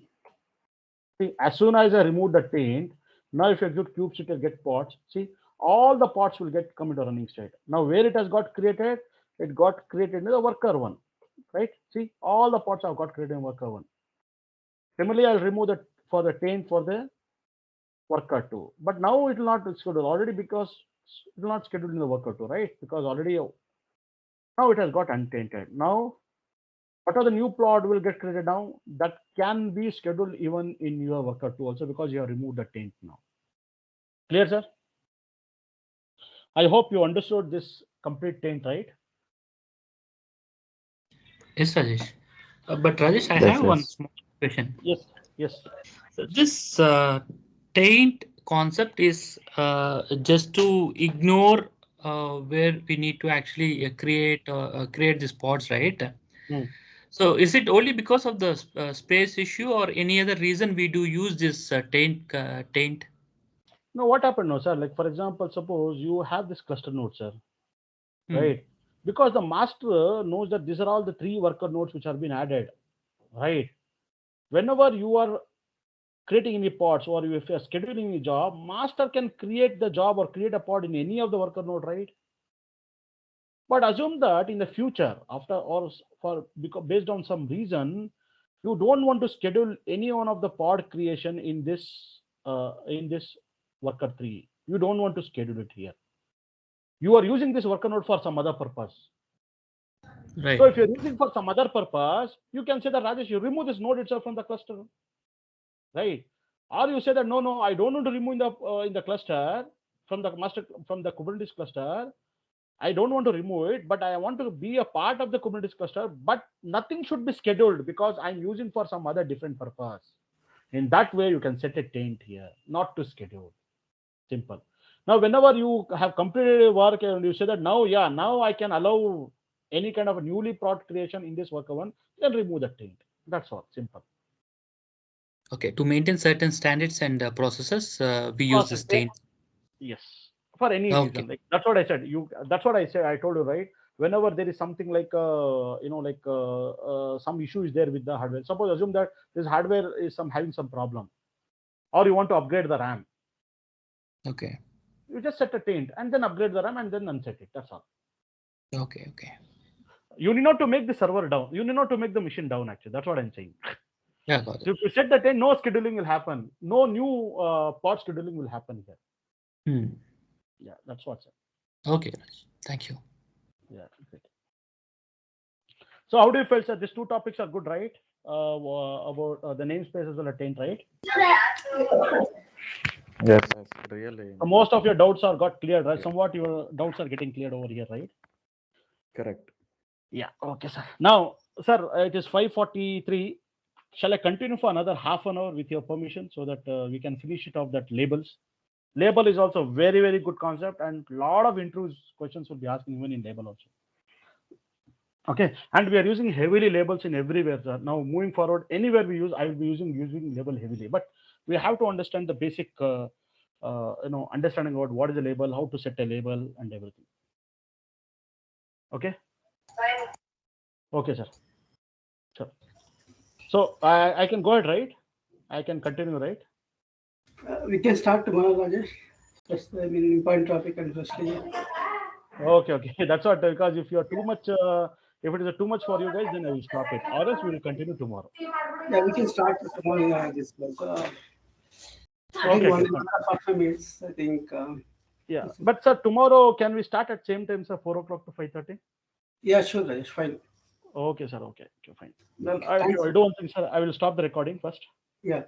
[SPEAKER 1] See, as soon as I remove the taint, now if you execute kubectl get pods, see, all the pods will get come into running state. Now where it has got created, it got created in the worker 1, right? See, all the pods have got created in worker 1. Similarly, I'll remove the for the taint for the worker 2. But now it will not schedule already because it will not schedule in the worker 2, right? Because already now it has got untainted. Now what are the new plot will get created now? That can be scheduled even in your worker 2 also because you have removed the taint now. Clear, sir? I hope you understood this complete taint, right?
[SPEAKER 3] Yes, Rajesh. But Rajesh, I
[SPEAKER 4] Yes,
[SPEAKER 3] have one
[SPEAKER 4] yes.
[SPEAKER 3] small question.
[SPEAKER 1] Yes, yes.
[SPEAKER 3] This taint concept is just to ignore where we need to actually create these pods, right?
[SPEAKER 1] Hmm.
[SPEAKER 3] So is it only because of the space issue or any other reason we do use this taint?
[SPEAKER 1] Now, what happened now, sir? Like, for example, suppose you have this cluster node, sir,
[SPEAKER 3] Hmm.
[SPEAKER 1] right? Because the master knows that these are all the 3 worker nodes which have been added, right? Whenever you are creating any pods or if you are scheduling a job, master can create the job or create a pod in any of the worker node, right? But assume that in the future, after or for because based on some reason, you don't want to schedule any one of the pod creation in this worker 3. You don't want to schedule it here. You are using this worker node for some other purpose. So
[SPEAKER 3] Right.
[SPEAKER 1] if you're using for some other purpose, you can say that Rajesh, you remove this node itself from the cluster, right? Or you say that no, I don't want to remove in the cluster from the master from the Kubernetes cluster. I don't want to remove it, but I want to be a part of the Kubernetes cluster. But nothing should be scheduled because I'm using for some other different purpose. In that way, you can set a taint here, not to schedule. Simple. Now, whenever you have completed a work and you say that now, yeah, now I can allow any kind of a newly prod creation in this worker 1, then remove the taint. That's all. Simple.
[SPEAKER 3] Okay. To maintain certain standards and processes, we use
[SPEAKER 1] Process.
[SPEAKER 3] this taint.
[SPEAKER 1] Yes, for any
[SPEAKER 3] Okay.
[SPEAKER 1] reason. Like that's what I said. That's what I said. I told you, right? Whenever there is something like some issue is there with the hardware. Suppose assume that this hardware is having some problem, or you want to upgrade the RAM.
[SPEAKER 3] Okay.
[SPEAKER 1] You just set a taint and then upgrade the RAM and then unset it. That's all.
[SPEAKER 3] Okay. Okay.
[SPEAKER 1] You need not to make the server down. You need not to make the machine down. Actually, that's what I'm saying.
[SPEAKER 3] Yeah, got it.
[SPEAKER 1] So if you set the taint, no scheduling will happen. No new pod scheduling will happen here.
[SPEAKER 3] Hmm.
[SPEAKER 1] Yeah, that's what's it.
[SPEAKER 3] Okay, Raj. Thank you.
[SPEAKER 1] Yeah. Great. So how do you feel, sir? These 2 topics are good, right? about the namespace as well as Taint, right?
[SPEAKER 4] Yes, really.
[SPEAKER 1] So most of your doubts are got cleared, right? Somewhat your doubts are getting cleared over here, right?
[SPEAKER 4] Correct.
[SPEAKER 1] Yeah. Okay, sir. Now, sir, it is 5:43. Shall I continue for another half an hour with your permission so that we can finish it off that labels? Label is also very, very good concept, and a lot of interviews questions will be asking even in label also. Okay, and we are using heavily labels in everywhere, sir. Now moving forward, anywhere we use, I will be using label heavily, but we have to understand the basic understanding about what is a label, how to set a label, and everything. Okay. Okay, sir. Sure. So I can go ahead, right? I can continue, right?
[SPEAKER 2] We can start tomorrow, Rajesh. Just, I mean, important topic and firstly.
[SPEAKER 1] Okay, okay. That's what, because if you are too much, if it is too much for you guys, then I will stop it. Or else we will continue tomorrow.
[SPEAKER 2] Yeah, we can start tomorrow. This was. I think
[SPEAKER 1] Okay,
[SPEAKER 2] one
[SPEAKER 1] okay,
[SPEAKER 2] and
[SPEAKER 1] fine.
[SPEAKER 2] a half 45 minutes. I think.
[SPEAKER 1] Yeah, but sir, tomorrow can we start at same time, sir, 4 o'clock to 5:30?
[SPEAKER 2] Yeah, sure, Rajesh. Fine.
[SPEAKER 1] Okay, sir. Okay, okay, fine. Then
[SPEAKER 2] Okay, thanks.
[SPEAKER 1] I do one thing, sir. I will stop the recording first.
[SPEAKER 2] Yeah.